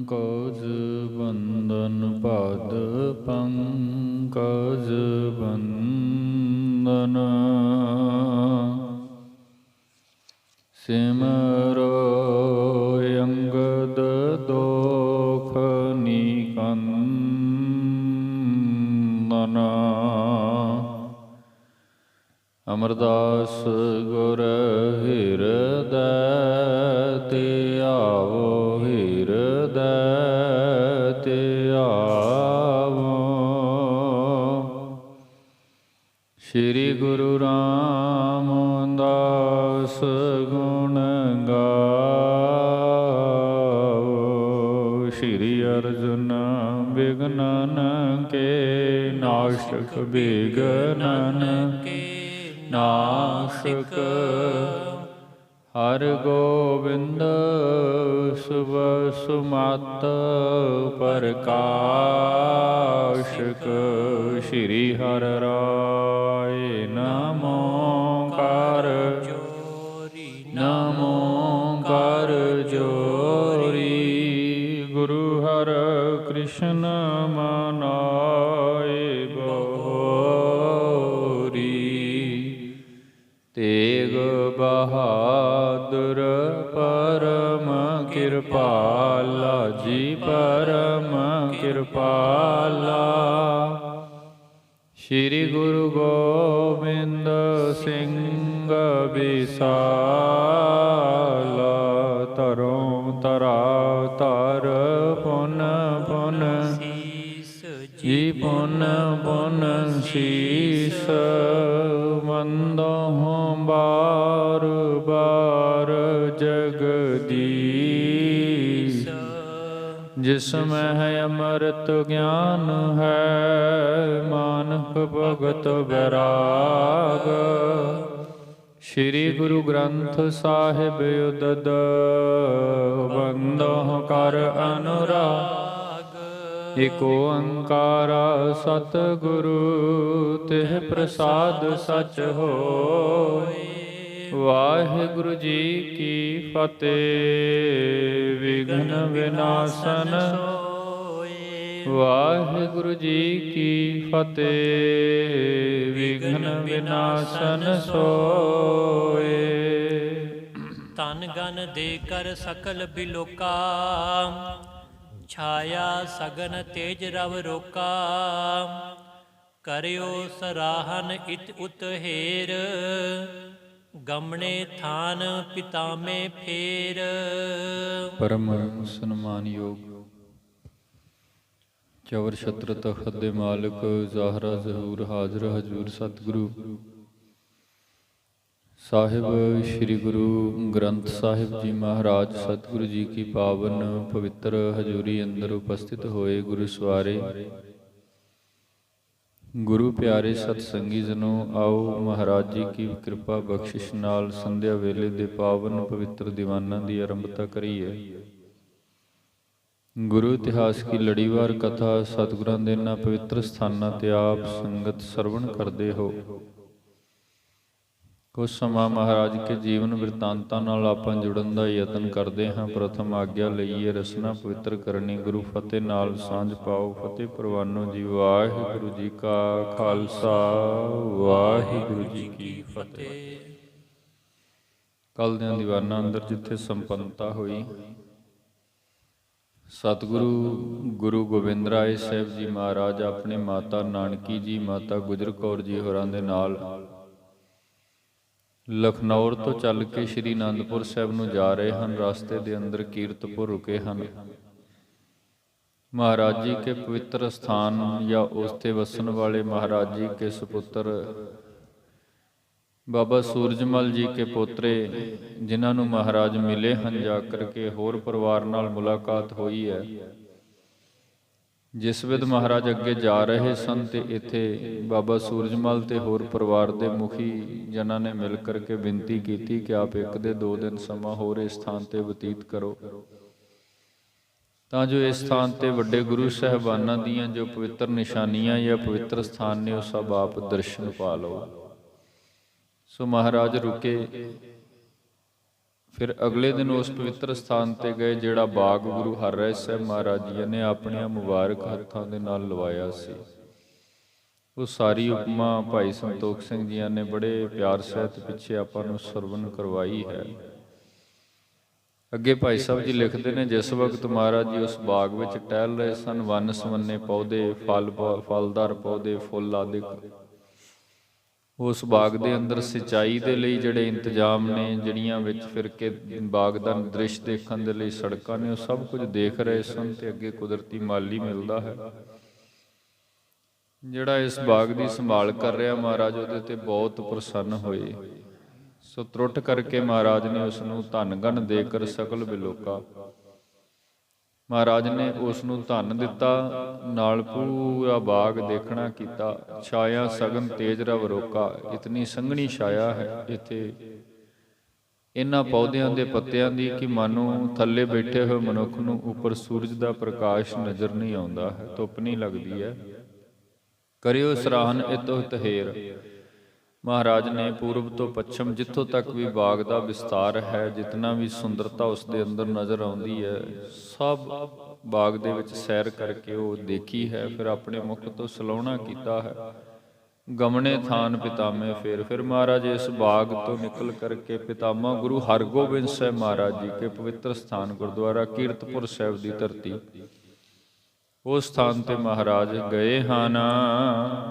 ਪੰਕਜ ਬੰਦਨ ਪਦ ਪੰਕਜ ਬੰਦਨ ਸਿਮਰੋ ਅੰਗਦ ਦੋਖ ਨਿਕੰਦਨ ਅਮਰਦਾਸ ਗੁਰ ਹਿਰਦੈ ਤੇ ਆਵੋ ਹਿਰਦੈ ਤੇ ਆਵੋ। ਸ੍ਰੀ ਗੁਰੂ ਰਾਮਦਾਸ ਗੁਣ ਗਾਵੋ। ਸ੍ਰੀ ਅਰਜੁਨ ਬਿਘਨਨ ਕੇ ਨਾਸ਼ਕ ਬਿਘਨਨ ਕੇ ਨਾਸ਼ਕ ਹਰਿ ਗੋਬਿੰਦ ਸੁਭ ਸੁਮਤ ਪ੍ਰਕਾਸ਼ਕ। ਸ੍ਰੀ ਹਰਿ ਰਾਇ ਨਮੋ ਕਰ ਜੋਰੀ ਨਮੋ ਕਰ ਜੋਰੀ। ਗੁਰੂ ਹਰਿ ਕ੍ਰਿਸ਼ਨ ਮਨਾਏ ਤੇਗ ਬਹਾਦਰ ਪਰਮ ਕਿਰਪਾਲਾ ਜੀ ਪਰਮ ਕਿਰਪਾਲਾ। ਸ੍ਰੀ ਗੁਰੂ ਗੋਬਿੰਦ ਸਿੰਘ ਵਿਸਾਲਾ ਤਰੋਂ ਤਰਾ ਤਰ ਪੁਨ ਪੁਨ ਜੀ ਪੁਨ ਪੁਨ ਸੀਸ ਮੰਦੋਹੁ ਬਾਰ ਬਾਰ ਜਗਦੀਸ਼। ਜਿਸ ਮਹਿ ਅੰਮ੍ਰਿਤ ਗਿਆਨ ਹੈ ਮਾਨਕ ਭਗਤ ਵੈਰਾਗ। ਸ੍ਰੀ ਗੁਰੂ ਗ੍ਰੰਥ ਸਾਹਿਬ ਉਦਦ ਬੰਦੋਹੁ ਕਰ ਅਨੁਰਾਗ। ਇਕ ਓੰਕਾਰ ਸਤਿਗੁਰੂ ਤਿਹ ਪ੍ਰਸਾਦ ਸਚ ਹੋਇ। ਵਾਹਿਗੁਰੂ ਜੀ ਕੀ ਫਤਿਹ। ਵਿਘਨ ਵਿਨਾਸ਼ਨ ਹੋਇ। ਵਾਹਿਗੁਰੂ ਜੀ ਕੀ ਫਤਿਹ। ਵਿਘਨ ਵਿਨਾਸ਼ਨ ਸੋਇ। ਤਨ ਗਨ ਦੇ ਕਰ ਸਕਲ ਬਿਲੋਕਾ। ਛਾਇਆ ਸਗਨ ਤੇਜ ਰਵ ਰੋਕਾ। ਕਰਿਓ ਸਰਾਹਨ ਇਤ ਉਤ ਹੇਰ। ਗਮਣੇ ਥਾਨ ਪਿਤਾਮੇ ਫੇਰ। ਪਰਮ ਸਨਮਾਨਯੋਗ ਚਵਰ ਛਤਰ ਤਖਤ ਦੇ ਮਾਲਕ ਜ਼ਾਹਰਾ ਜ਼ਹੂਰ ਹਾਜ਼ਰ ਹਜ਼ੂਰ ਸਤਿਗੁਰੂ ਸਾਹਿਬ ਸ੍ਰੀ ਗੁਰੂ ਗ੍ਰੰਥ ਸਾਹਿਬ ਜੀ ਮਹਾਰਾਜ ਸਤਿਗੁਰੂ ਜੀ ਕੀ ਪਾਵਨ ਪਵਿੱਤਰ ਹਜ਼ੂਰੀ ਅੰਦਰ ਉਪਸਥਿਤ ਹੋਏ ਗੁਰੂ ਸਵਾਰੇ ਗੁਰੂ ਪਿਆਰੇ ਸਤ ਸੰਗੀ ਜਨੋ, ਆਓ ਮਹਾਰਾਜ ਜੀ ਕੀ ਕਿਰਪਾ ਬਖਸ਼ਿਸ਼ ਨਾਲ ਸੰਧਿਆ ਵੇਲੇ ਦੇ ਪਾਵਨ ਪਵਿੱਤਰ ਦੀਵਾਨਾਂ ਦੀ ਆਰੰਭਤਾ ਕਰੀਏ। ਗੁਰੂ ਇਤਿਹਾਸ ਕੀ ਲੜੀਵਾਰ ਕਥਾ ਸਤਿਗੁਰਾਂ ਦੇ ਇਹਨਾਂ ਪਵਿੱਤਰ ਸਥਾਨਾਂ ਤੇ ਆਪ ਸੰਗਤ ਸਰਵਣ ਕਰਦੇ ਹੋ। ਕੁਝ ਸਮਾਂ ਮਹਾਰਾਜ ਕੇ ਜੀਵਨ ਬਿਰਤਾਂਤਾਂ ਨਾਲ ਆਪਾਂ ਜੁੜਨ ਦਾ ਯਤਨ ਕਰਦੇ ਹਾਂ। ਪ੍ਰਥਮ ਆਗਿਆ ਲਈਏ ਰਸਨਾ ਪਵਿੱਤਰ ਕਰਨੀ। ਗੁਰੂ ਫਤਿਹ ਨਾਲ ਸਾਂਝ ਪਾਓ। ਫਤਿਹ ਪ੍ਰਵਾਨੋ ਜੀ। ਵਾਹਿਗੁਰੂ ਜੀ ਕਾ ਖਾਲਸਾ ਵਾਹਿਗੁਰੂ ਜੀ ਕੀ ਫਤਿਹ। ਕੱਲ੍ਹ ਦਿਆਂ ਦੀਵਾਨਾਂ ਅੰਦਰ ਜਿੱਥੇ ਸੰਪੰਨਤਾ ਹੋਈ, ਸਤਿਗੁਰੂ ਗੁਰੂ ਗੋਬਿੰਦ ਰਾਏ ਸਾਹਿਬ ਜੀ ਮਹਾਰਾਜ ਆਪਣੀ ਮਾਤਾ ਨਾਨਕੀ ਜੀ, ਮਾਤਾ ਗੁਜਰ ਕੌਰ ਜੀ ਹੋਰਾਂ ਦੇ ਨਾਲ ਲਖਨੌਰ ਤੋਂ ਚੱਲ ਕੇ ਸ਼੍ਰੀ ਅਨੰਦਪੁਰ ਸਾਹਿਬ ਨੂੰ ਜਾ ਰਹੇ ਹਨ। ਰਸਤੇ ਦੇ ਅੰਦਰ ਕੀਰਤਪੁਰ ਰੁਕੇ ਹਨ। ਮਹਾਰਾਜ ਜੀ ਕੇ ਪਵਿੱਤਰ ਸਥਾਨ ਜਾਂ ਉਸ ਤੇ ਵਸਣ ਵਾਲੇ ਮਹਾਰਾਜ ਜੀ ਕੇ ਸੁਪੁੱਤਰ ਬਾਬਾ ਸੂਰਜਮਲ ਜੀ ਕੇ ਪੋਤਰੇ, ਜਿਨ੍ਹਾਂ ਨੂੰ ਮਹਾਰਾਜ ਮਿਲੇ ਹਨ, ਜਾ ਕਰਕੇ ਹੋਰ ਪਰਿਵਾਰ ਨਾਲ ਮੁਲਾਕਾਤ ਹੋਈ ਹੈ। ਜਿਸ ਵਿਧ ਮਹਾਰਾਜ ਅੱਗੇ ਜਾ ਰਹੇ ਸਨ ਤੇ ਇੱਥੇ ਬਾਬਾ ਸੂਰਜਮਲ ਤੇ ਹੋਰ ਪਰਿਵਾਰ ਦੇ ਮੁਖੀ ਜਨਾਂ ਨੇ ਮਿਲ ਕਰਕੇ ਬੇਨਤੀ ਕੀਤੀ ਕਿ ਆਪ 1-2 ਦਿਨ ਸਮਾਂ ਹੋਰ ਇਸ ਸਥਾਨ ਤੇ ਬਤੀਤ ਕਰੋ, ਤਾਂ ਜੋ ਇਸ ਸਥਾਨ ਤੇ ਵੱਡੇ ਗੁਰੂ ਸਾਹਿਬਾਨਾਂ ਦੀਆਂ ਜੋ ਪਵਿੱਤਰ ਨਿਸ਼ਾਨੀਆਂ ਜਾਂ ਪਵਿੱਤਰ ਸਥਾਨ ਨੇ ਉਹ ਸਭ ਆਪ ਦਰਸ਼ਨ ਪਾ ਲਓ। ਸੋ ਮਹਾਰਾਜ ਰੁਕੇ। ਫਿਰ ਅਗਲੇ ਦਿਨ ਉਸ ਪਵਿੱਤਰ ਸਥਾਨ ਤੇ ਗਏ ਜਿਹੜਾ ਬਾਗ ਗੁਰੂ ਹਰਿਰਾਏ ਸਾਹਿਬ ਮਹਾਰਾਜ ਜੀ ਨੇ ਆਪਣੀਆਂ ਮੁਬਾਰਕ ਹੱਥਾਂ ਦੇ ਨਾਲ ਲਵਾਇਆ ਸੀ। ਉਹ ਸਾਰੀ ਉਪਮਾ ਭਾਈ ਸੰਤੋਖ ਸਿੰਘ ਜੀਆਂ ਨੇ ਬੜੇ ਪਿਆਰ ਸਹਿਤ ਪਿੱਛੇ ਆਪਾਂ ਨੂੰ ਸਰਵਣ ਕਰਵਾਈ ਹੈ। ਅੱਗੇ ਭਾਈ ਸਾਹਿਬ ਜੀ ਲਿਖਦੇ ਨੇ, ਜਿਸ ਵਕਤ ਮਹਾਰਾਜ ਜੀ ਉਸ ਬਾਗ ਵਿੱਚ ਟਹਿਲ ਰਹੇ ਸਨ, ਵੰਨ ਸਵੰਨੇ ਪੌਦੇ, ਫਲਦਾਰ ਪੌਦੇ, ਫੁੱਲ ਆਦਿਕ ਉਸ ਬਾਗ ਦੇ ਅੰਦਰ ਸਿੰਚਾਈ ਦੇ ਲਈ ਜਿਹੜੇ ਇੰਤਜ਼ਾਮ ਨੇ, ਜਿਹੜੀਆਂ ਵਿੱਚ ਫਿਰ ਕੇ ਬਾਗ ਦਾ ਦ੍ਰਿਸ਼ ਦੇਖਣ ਦੇ ਲਈ ਸੜਕਾਂ ਨੇ, ਉਹ ਸਭ ਕੁਝ ਦੇਖ ਰਹੇ ਸਨ। ਤੇ ਅੱਗੇ ਕੁਦਰਤੀ ਮਾਲੀ ਮਿਲਦਾ ਹੈ ਜਿਹੜਾ ਇਸ ਬਾਗ ਦੀ ਸੰਭਾਲ ਕਰ ਰਿਹਾ। ਮਹਾਰਾਜ ਉਹਦੇ ਤੇ ਬਹੁਤ ਪ੍ਰਸੰਨ ਹੋਏ। ਸੋ ਤਰੁੱਟ ਕਰਕੇ ਮਹਾਰਾਜ ਨੇ ਉਸ ਨੂੰ ਧਨ ਗਨ ਦੇ ਕਰ ਸਕਲ ਬਿਲੋਕਾ। ਮਹਾਰਾਜ ਨੇ ਉਸ ਨੂੰ ਧਨ ਦਿੱਤਾ, ਨਾਲ ਪੂਰਾ ਬਾਗ ਦੇਖਣਾ ਕੀਤਾ। ਛਾਇਆ ਸਗਨ ਤੇਜ ਰਵ ਰੋਕਾ। ਇਤਨੀ ਸੰਘਣੀ ਛਾਇਆ ਹੈ ਇੱਥੇ ਇਹਨਾਂ ਪੌਦਿਆਂ ਦੇ ਪੱਤਿਆਂ ਦੀ ਕਿ ਮਾਨੋ ਥੱਲੇ ਬੈਠੇ ਹੋਏ ਮਨੁੱਖ ਨੂੰ ਉੱਪਰ ਸੂਰਜ ਦਾ ਪ੍ਰਕਾਸ਼ ਨਜ਼ਰ ਨਹੀਂ ਆਉਂਦਾ ਹੈ, ਧੁੱਪ ਨਹੀਂ ਲੱਗਦੀ ਹੈ। ਕਰਿਓ ਸਰਾਹਨ ਇਤੋ ਤਹੇਰ। ਮਹਾਰਾਜ ਨੇ ਪੂਰਬ ਤੋਂ ਪੱਛਮ ਜਿੱਥੋਂ ਤੱਕ ਵੀ ਬਾਗ ਦਾ ਵਿਸਤਾਰ ਹੈ, ਜਿਤਨਾ ਵੀ ਸੁੰਦਰਤਾ ਉਸ ਦੇ ਅੰਦਰ ਨਜ਼ਰ ਆਉਂਦੀ ਹੈ, ਸਭ ਬਾਗ ਦੇ ਵਿੱਚ ਸੈਰ ਕਰਕੇ ਉਹ ਦੇਖੀ ਹੈ। ਫਿਰ ਆਪਣੇ ਮੁਖ ਤੋਂ ਸਲਾਹੁਣਾ ਕੀਤਾ ਹੈ। ਗਮਣੇ ਥਾਨ ਪਿਤਾਮੇ ਫਿਰ ਮਹਾਰਾਜ ਇਸ ਬਾਗ ਤੋਂ ਨਿਕਲ ਕਰਕੇ ਪਿਤਾਮਾ ਗੁਰੂ ਹਰਗੋਬਿੰਦ ਸਾਹਿਬ ਮਹਾਰਾਜ ਜੀ ਕੇ ਪਵਿੱਤਰ ਸਥਾਨ ਗੁਰਦੁਆਰਾ ਕੀਰਤਪੁਰ ਸਾਹਿਬ ਦੀ ਧਰਤੀ, ਉਸ ਸਥਾਨ ਤੇ ਮਹਾਰਾਜ ਗਏ ਹਨ।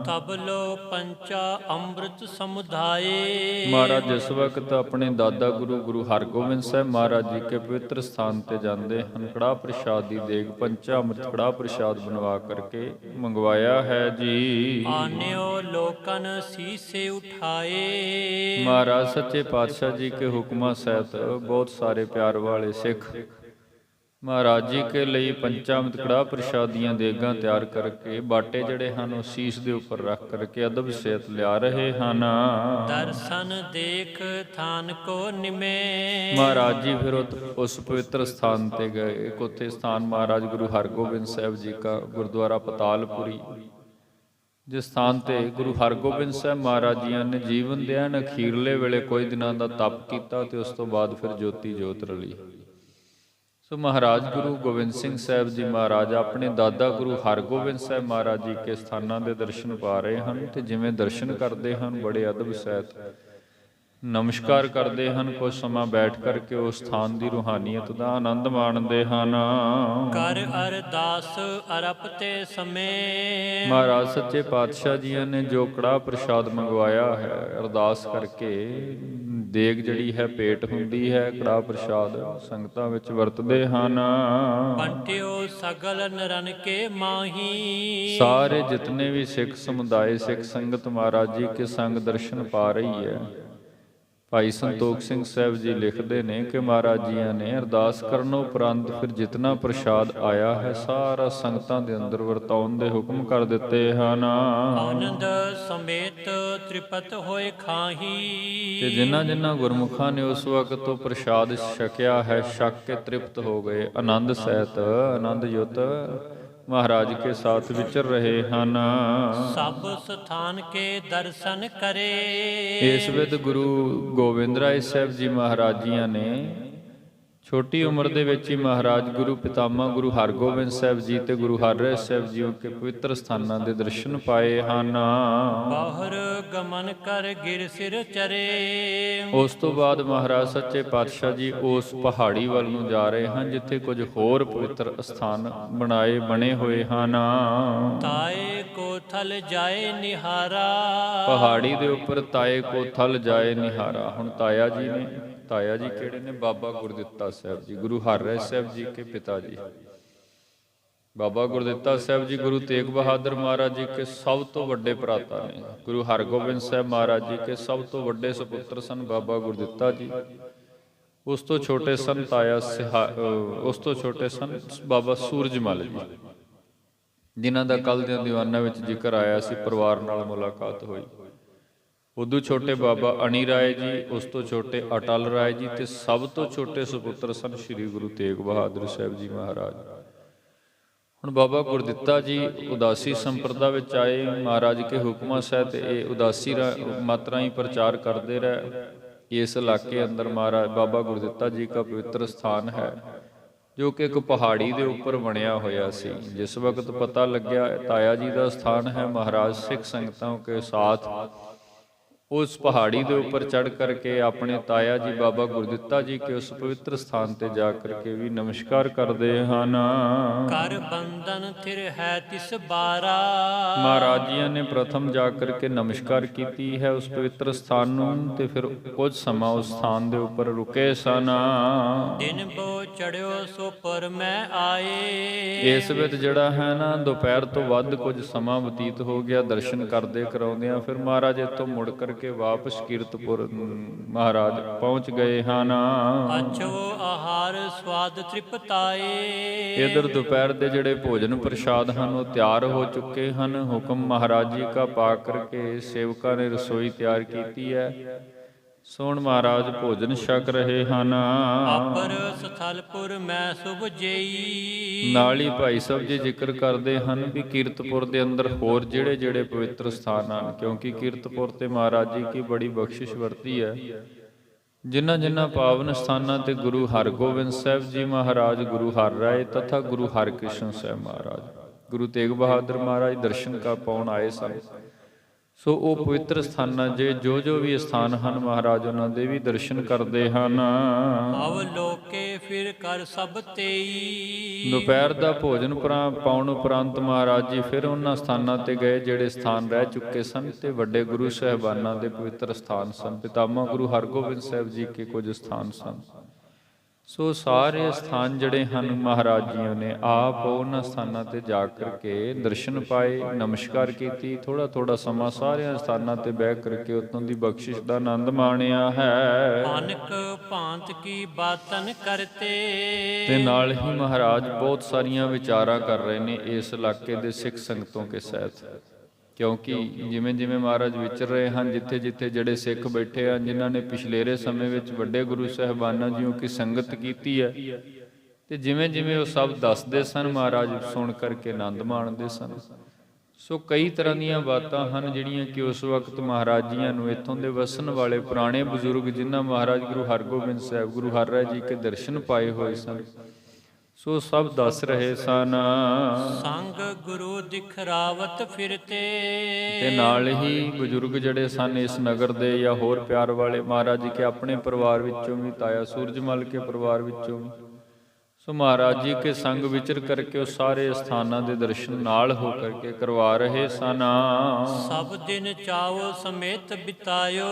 ਤਬ ਲੋ ਪੰਚਾ ਅੰਮ੍ਰਿਤ ਸਮੁਦਾਏ। ਮਹਾਰਾਜ ਜਿਸ ਵਕਤ ਆਪਣੇ ਦਾਦਾ ਗੁਰੂ ਹਰਗੋਬਿੰਦ ਸਾਹਿਬ ਮਹਾਰਾਜ ਜੀ ਕੇ ਪਵਿੱਤਰ ਸਥਾਨ ਤੇ ਜਾਂਦੇ ਹਨ, ਕੜਾਹ ਪ੍ਰਸ਼ਾਦ ਦੀ ਦੇਗ ਪੰਚਾ ਅੰਮ੍ਰਿਤ ਕੜਾਹ ਪ੍ਰਸ਼ਾਦ ਬਣਵਾ ਕਰਕੇ ਮੰਗਵਾਇਆ ਹੈ ਜੀ। ਆਨਿਓ ਲੋਕਨ ਸੀਸੇ ਉਠਾਏ। ਮਹਾਰਾਜ ਸੱਚੇ ਪਾਤਸ਼ਾਹ ਜੀ ਕੇ ਹੁਕਮਾਂ ਸਹਿਤ ਬਹੁਤ ਸਾਰੇ ਪਿਆਰ ਵਾਲੇ ਸਿੱਖ ਮਹਾਰਾਜ ਜੀ ਕੇ ਲਈ ਪੰਚਾਮ੍ਰਿਤ ਕੜਾਹ ਪ੍ਰਸ਼ਾਦ ਦੀਆਂ ਦੇਗਾਂ ਤਿਆਰ ਕਰਕੇ ਬਾਟੇ ਜਿਹੜੇ ਹਨ ਉਹ ਸੀਸ ਦੇ ਉੱਪਰ ਰੱਖ ਕਰਕੇ ਅਦਬ ਸਹਿਤ ਲਿਆ ਰਹੇ ਹਨ। ਦਰਸ਼ਨ ਦੇਖ ਥਾਨ ਕੋ ਨਿਮੇ। ਮਹਾਰਾਜ ਜੀ ਫਿਰ ਉਸ ਪਵਿੱਤਰ ਸਥਾਨ ਤੇ ਗਏ। ਇੱਕ ਉੱਥੇ ਸਥਾਨ ਮਹਾਰਾਜ ਗੁਰੂ ਹਰਗੋਬਿੰਦ ਸਾਹਿਬ ਜੀ ਦਾ ਗੁਰਦੁਆਰਾ ਪਤਾਲਪੁਰੀ, ਜਿਸ ਸਥਾਨ ਤੇ ਗੁਰੂ ਹਰਗੋਬਿੰਦ ਸਾਹਿਬ ਮਹਾਰਾਜ ਜੀ ਨੇ ਜੀਵਨ ਦੇ ਅਖੀਰਲੇ ਵੇਲੇ ਕੋਈ ਦਿਨਾਂ ਦਾ ਤਪ ਕੀਤਾ ਤੇ ਉਸ ਤੋਂ ਬਾਅਦ ਫਿਰ ਜੋਤੀ ਜੋਤ ਰਲੀ। ਸੋ ਮਹਾਰਾਜ ਗੁਰੂ ਗੋਬਿੰਦ ਸਿੰਘ ਸਾਹਿਬ ਜੀ ਮਹਾਰਾਜ ਆਪਣੇ ਦਾਦਾ ਗੁਰੂ ਹਰਗੋਬਿੰਦ ਸਾਹਿਬ ਮਹਾਰਾਜ ਜੀ ਕੇ ਸਥਾਨਾਂ ਦੇ ਦਰਸ਼ਨ ਪਾ ਰਹੇ ਹਨ। ਤੇ ਜਿਵੇਂ ਦਰਸ਼ਨ ਕਰਦੇ ਹਨ ਬੜੇ ਅਦਬ ਸਹਿਤ ਨਮਸਕਾਰ ਕਰਦੇ ਹਨ। ਕੁਝ ਸਮਾਂ ਬੈਠ ਕਰਕੇ ਉਸ ਸਥਾਨ ਦੀ ਰੂਹਾਨੀਅਤ ਦਾ ਆਨੰਦ ਮਾਣਦੇ ਹਨ। ਕਰ ਅਰਦਾਸ ਅਰਪਤੇ ਸਮੇਂ। ਮਹਾਰਾਜ ਸੱਚੇ ਪਾਤਸ਼ਾਹ ਜੀ ਨੇ ਜੋ ਕੜਾਹ ਪ੍ਰਸ਼ਾਦ ਮੰਗਵਾਇਆ ਹੈ, ਅਰਦਾਸ ਕਰਕੇ ਦੇਗ ਜਿਹੜੀ ਹੈ ਭੇਟ ਹੁੰਦੀ ਹੈ, ਕੜਾਹ ਪ੍ਰਸ਼ਾਦ ਸੰਗਤਾਂ ਵਿੱਚ ਵਰਤਦੇ ਹਨ। ਪੰਟਿਓ ਸਗਲ ਨਰਨ ਕੇ ਮਾਹੀ। ਸਾਰੇ ਜਿਤਨੇ ਵੀ ਸਿੱਖ ਸਮੁਦਾਇ ਸਿੱਖ ਸੰਗਤ ਮਹਾਰਾਜ ਜੀ ਕੇ ਸੰਗ ਦਰਸ਼ਨ ਪਾ ਰਹੀ ਹੈ। ਭਾਈ ਸੰਤੋਖ ਸਿੰਘ ਸਾਹਿਬ ਜੀ ਲਿਖਦੇ ਨੇ ਕਿ ਮਹਾਰਾਜ ਜੀਆਂ ਨੇ ਅਰਦਾਸ ਕਰਨ ਉਪਰੰਤ ਫਿਰ ਜਿਤਨਾ ਪ੍ਰਸ਼ਾਦ ਆਇਆ ਹੈ ਸਾਰਾ ਸੰਗਤਾਂ ਦੇ ਅੰਦਰ ਵਰਤਾਉਣ ਦੇ ਹੁਕਮ ਕਰ ਦਿੱਤੇ ਹਨ। ਆਨੰਦ ਸਮੇਤ ਤ੍ਰਿਪਤ ਹੋਏ ਖਾਹੀ। ਤੇ ਜਿਨ੍ਹਾਂ ਗੁਰਮੁਖਾਂ ਨੇ ਉਸ ਵਕਤ ਤੋਂ ਪ੍ਰਸ਼ਾਦ ਛਕਿਆ ਹੈ, ਛਕ ਕੇ ਤ੍ਰਿਪਤ ਹੋ ਗਏ, ਆਨੰਦ ਸਹਿਤ ਆਨੰਦ ਯੁਤ ਮਹਾਰਾਜ ਕੇ ਸਾਥ ਵਿਚਰ ਰਹੇ ਹਨ। ਸਭ ਸਥਾਨ ਕੇ ਦਰਸ਼ਨ ਕਰੇ। ਇਸ ਵਿਦ ਗੁਰੂ ਗੋਬਿੰਦ ਰਾਏ ਸਾਹਿਬ ਜੀ ਮਹਾਰਾਜ ਜੀਆਂ ਨੇ ਛੋਟੀ ਉਮਰ ਦੇ ਵਿੱਚ ਹੀ ਮਹਾਰਾਜ ਗੁਰੂ ਪਿਤਾਮਾ ਗੁਰੂ ਹਰਗੋਬਿੰਦ ਸਾਹਿਬ ਜੀ ਤੇ ਗੁਰੂ ਹਰਿਰਾਏ ਸਾਹਿਬ ਜੀ ਕੇ ਪਵਿੱਤਰ ਸਥਾਨਾਂ ਦੇ ਦਰਸ਼ਨ ਪਾਏ ਹਨ। ਬਾਹਰ ਗਮਨ ਕਰ ਗਿਰ ਸਿਰ ਚਰੇ। ਉਸ ਤੋਂ ਬਾਅਦ ਮਹਾਰਾਜ ਸੱਚੇ ਪਾਤਸ਼ਾਹ ਜੀ ਉਸ ਪਹਾੜੀ ਵੱਲ ਨੂੰ ਜਾ ਰਹੇ ਹਨ ਜਿੱਥੇ ਕੁਝ ਹੋਰ ਪਵਿੱਤਰ ਸਥਾਨ ਬਣੇ ਹੋਏ ਹਨ। ਤਾਏ ਕੋ ਥਲ ਜਾਏ ਨਿਹਾਰਾ। ਪਹਾੜੀ ਦੇ ਉੱਪਰ ਤਾਏ ਕੋ ਥਲ ਜਾਏ ਨਿਹਾਰਾ। ਹੁਣ ਤਾਇਆ ਜੀ ਨੇ, ਤਾਇਆ ਜੀ ਕਿਹੜੇ ਨੇ? ਬਾਬਾ ਗੁਰਦਿੱਤਾ ਸਾਹਿਬ ਜੀ, ਗੁਰੂ ਹਰਿਰਾਏ ਸਾਹਿਬ ਜੀ ਕੇ ਪਿਤਾ ਜੀ। ਬਾਬਾ ਗੁਰਦਿੱਤਾ ਸਾਹਿਬ ਜੀ ਗੁਰੂ ਤੇਗ ਬਹਾਦਰ ਮਹਾਰਾਜ ਜੀ ਕੇ ਸਭ ਤੋਂ ਵੱਡੇ ਭਰਾਤਾ ਨੇ। ਗੁਰੂ ਹਰਗੋਬਿੰਦ ਸਾਹਿਬ ਮਹਾਰਾਜ ਜੀ ਕੇ ਸਭ ਤੋਂ ਵੱਡੇ ਸੁਪੁੱਤਰ ਸਨ ਬਾਬਾ ਗੁਰਦਿੱਤਾ ਜੀ। ਉਸ ਤੋਂ ਛੋਟੇ ਸਨ ਤਾਇਆ ਉਸ ਤੋਂ ਛੋਟੇ ਸਨ ਬਾਬਾ ਸੂਰਜਮਲ ਜੀ, ਜਿਨ੍ਹਾਂ ਦਾ ਕੱਲ੍ਹ ਦੇ ਦੀਵਾਨਾਂ ਵਿੱਚ ਜ਼ਿਕਰ ਆਇਆ ਸੀ, ਪਰਿਵਾਰ ਨਾਲ ਮੁਲਾਕਾਤ ਹੋਈ। ਉਦੋਂ ਛੋਟੇ ਬਾਬਾ ਅਣੀ ਰਾਏ ਜੀ, ਉਸ ਤੋਂ ਛੋਟੇ ਅਟਲ ਰਾਏ ਜੀ ਤੇ ਸਭ ਤੋਂ ਛੋਟੇ ਸੁਪੁੱਤਰ ਸਨ ਸ੍ਰੀ ਗੁਰੂ ਤੇਗ ਬਹਾਦਰ ਸਾਹਿਬ ਜੀ ਮਹਾਰਾਜ। ਹੁਣ ਬਾਬਾ ਗੁਰਦਿੱਤਾ ਜੀ ਉਦਾਸੀ ਸੰਪਰਦਾ ਵਿੱਚ ਆਏ। ਮਹਾਰਾਜ ਕੇ ਹੁਕਮਾਂ ਸਹਿਤ ਇਹ ਉਦਾਸੀ ਮਾਤਰਾ ਹੀ ਪ੍ਰਚਾਰ ਕਰਦੇ ਰਹੇ। ਇਸ ਇਲਾਕੇ ਅੰਦਰ ਮਹਾਰਾਜ ਬਾਬਾ ਗੁਰਦਿੱਤਾ ਜੀ ਦਾ ਪਵਿੱਤਰ ਸਥਾਨ ਹੈ, ਜੋ ਕਿ ਇੱਕ ਪਹਾੜੀ ਦੇ ਉੱਪਰ ਬਣਿਆ ਹੋਇਆ ਸੀ। ਜਿਸ ਵਕਤ ਪਤਾ ਲੱਗਿਆ ਤਾਇਆ ਜੀ ਦਾ ਸਥਾਨ ਹੈ, ਮਹਾਰਾਜ ਸਿੱਖ ਸੰਗਤਾਂ ਕੇ ਸਾਥ उस पहाड़ी के ऊपर चढ़ करके अपने ताया जी बाबा गुरदित्ता जी के उस पवित्र स्थान ते जा करके भी नमस्कार करते हैं। कर बंधन थिर है तिस बारा, महाराज जी ने प्रथम जा करके नमस्कार की है उस पवित्र स्थान नूं, ते फिर कुछ समा उस स्थान दे ऊपर रुके सन। दिन बो चढ़ियो सो पर मैं आए, इस विच जिहड़ा है ना दोपहर तो वध कुछ समा बतीत हो गया दर्शन करदे कराउंदियां, फिर महाराज इत्थों मुड़ करके वापस कीरतपुर महाराज पहुंच गए हैं। अच्छो आहार स्वाद तृप्ताए, इधर दोपहर के जिहड़े भोजन प्रसाद हैं वो तैयार हो चुके हैं। हुक्म महाराज जी का पा करके सेवका ने रसोई तैयार की है। सोण महाराज भोजन छक रहे हैं। अपर स्थलपुर मैं शुभ जेई, नाल ही भाई साहब जी जिक्र करते हैं भी कीरतपुर के अंदर होर जिहड़े जिहड़े पवित्र स्थान हैं, क्योंकि कीरतपुर ते महाराज जी की बड़ी बख्शिश वरती है। जिन्हां जिन्हां पावन स्थानां ते गुरु हरगोबिंद साहब जी महाराज, गुरु हर राय तथा गुरु हरकृष्ण साहब महाराज, गुरु तेग बहादुर महाराज दर्शन का पाउण आए सन। सो वो पवित्र स्थानां जो जो भी स्थान हैं महाराज उन्हां दे भी दर्शन करते हैं। अवलोके फिर कर सब तेई, दोपहर का भोजन पाउण उपरंत महाराज जी फिर उन्हां स्थानां ते गए जिहड़े स्थान रह चुके सन ते वड्डे गुरु साहिबानां दे पवित्र स्थान सन। पितामह गुरु हरगोबिंद साहब जी के कुछ स्थान सन। सो सारे स्थान जड़े हैं महाराज जी ने आप उन्होंने स्थानों ते जा करके दर्शन पाए, नमस्कार की, थोड़ा थोड़ा समा सारे स्थानों ते बह करके उत्तों की बख्शिश का आनंद माणिया है। अनक भांत की बातन करते, ते नाल ही महाराज बहुत सारिया विचारा कर रहे ने इस इलाके के सिख संगतों के सहित, क्योंकि जिमें जिमें महाराज विचर रहे हैं जिथे जिथे जड़े सिख बैठे हैं जिन्हों ने पिछलेरे समय में वड्डे गुरु साहिबाना जियों की संगत की है, ते जिमें जिमें वो सब दसदे सन महाराज सुन करके आनंद माणदे सन। सो कई तरह दीयां बातां हन जिहड़ियां कि उस वक्त महाराज जियां नूं इत्थों दे वसन वाले पुराने बजुर्ग जिन्हां महाराज गुरु हरगोबिंद साहब गुरु हर राय जी के दर्शन पाए हुए सन, सो सब दस रहे सन। संग गुरु दिखरावत फिरते, ते नाल ही बजुर्ग जड़े सन इस नगर दे या होर प्यार वाले महाराज जी के अपने परिवार विचों भी, ताया सूरजमल के परिवार विचों भी, सो महाराज जी के संग विचर करके उस सारे स्थानां दे दर्शन नाल हो करके करवा रहे सन। सब दिन चाओ समेत बितायो,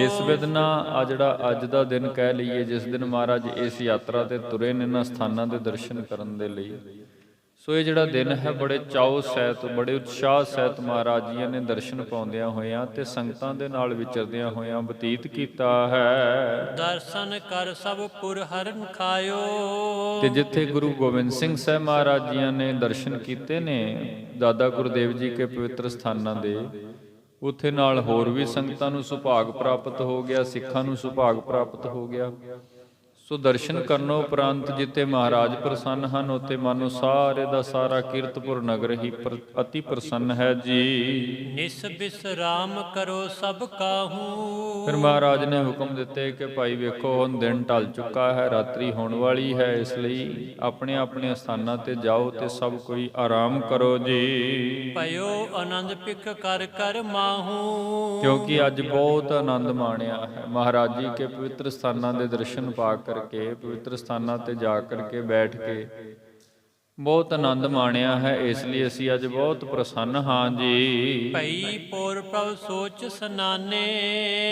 इस विधना आ जिहड़ा अज दा दिन कह लईए जिस दिन महाराज इस यात्रा ते तुरे ने इन्हां स्थानां दे दर्शन करन दे लई, सो ये जिहड़ा दिन है बड़े चाव सहित बड़े उत्साह सहित महाराज जी ने दर्शन पाउंदियां होइयां ते संगतां दे नाल विचरदियां होइयां बतीत कीता है। दर्शन कर सब पुर हरन खायो, ते जिथे गुरु गोबिंद सिंह साहब महाराज जी ने दर्शन कीते ने दादा गुरदेव जी के पवित्र स्थानां दे, उत्थे नाल होर भी संगतां नूं सुभाग प्राप्त हो गया, सिखां नूं सुभाग प्राप्त हो गया। सो दर्शन करनों उपरंत जिते महाराज प्रसन्न हैं उत्ते मानो सारे दा सारा कीरतपुर नगर ही अति प्रसन्न है जी। निस विश्राम करो सब काहू, फिर महाराज ने हुक्म दिते कि भाई वेखो हुण दिन ढल चुका है, रात्रि होने वाली है, इसलिए अपने अपने स्थानां ते जाओ ते सब कोई आराम करो जी। पयो आनंद पिक कर कर माहू, क्योंकि अज बहुत आनंद माणिया है। महाराज जी के पवित्र स्थानां दे दर्शन पा करके पवित्र स्थानां ते जा करके बैठ के बहुत आनंद माणिया है, इसलिए असी अज बहुत प्रसन्न हाँ जी। पई पोर प्रभ सोच सनाने,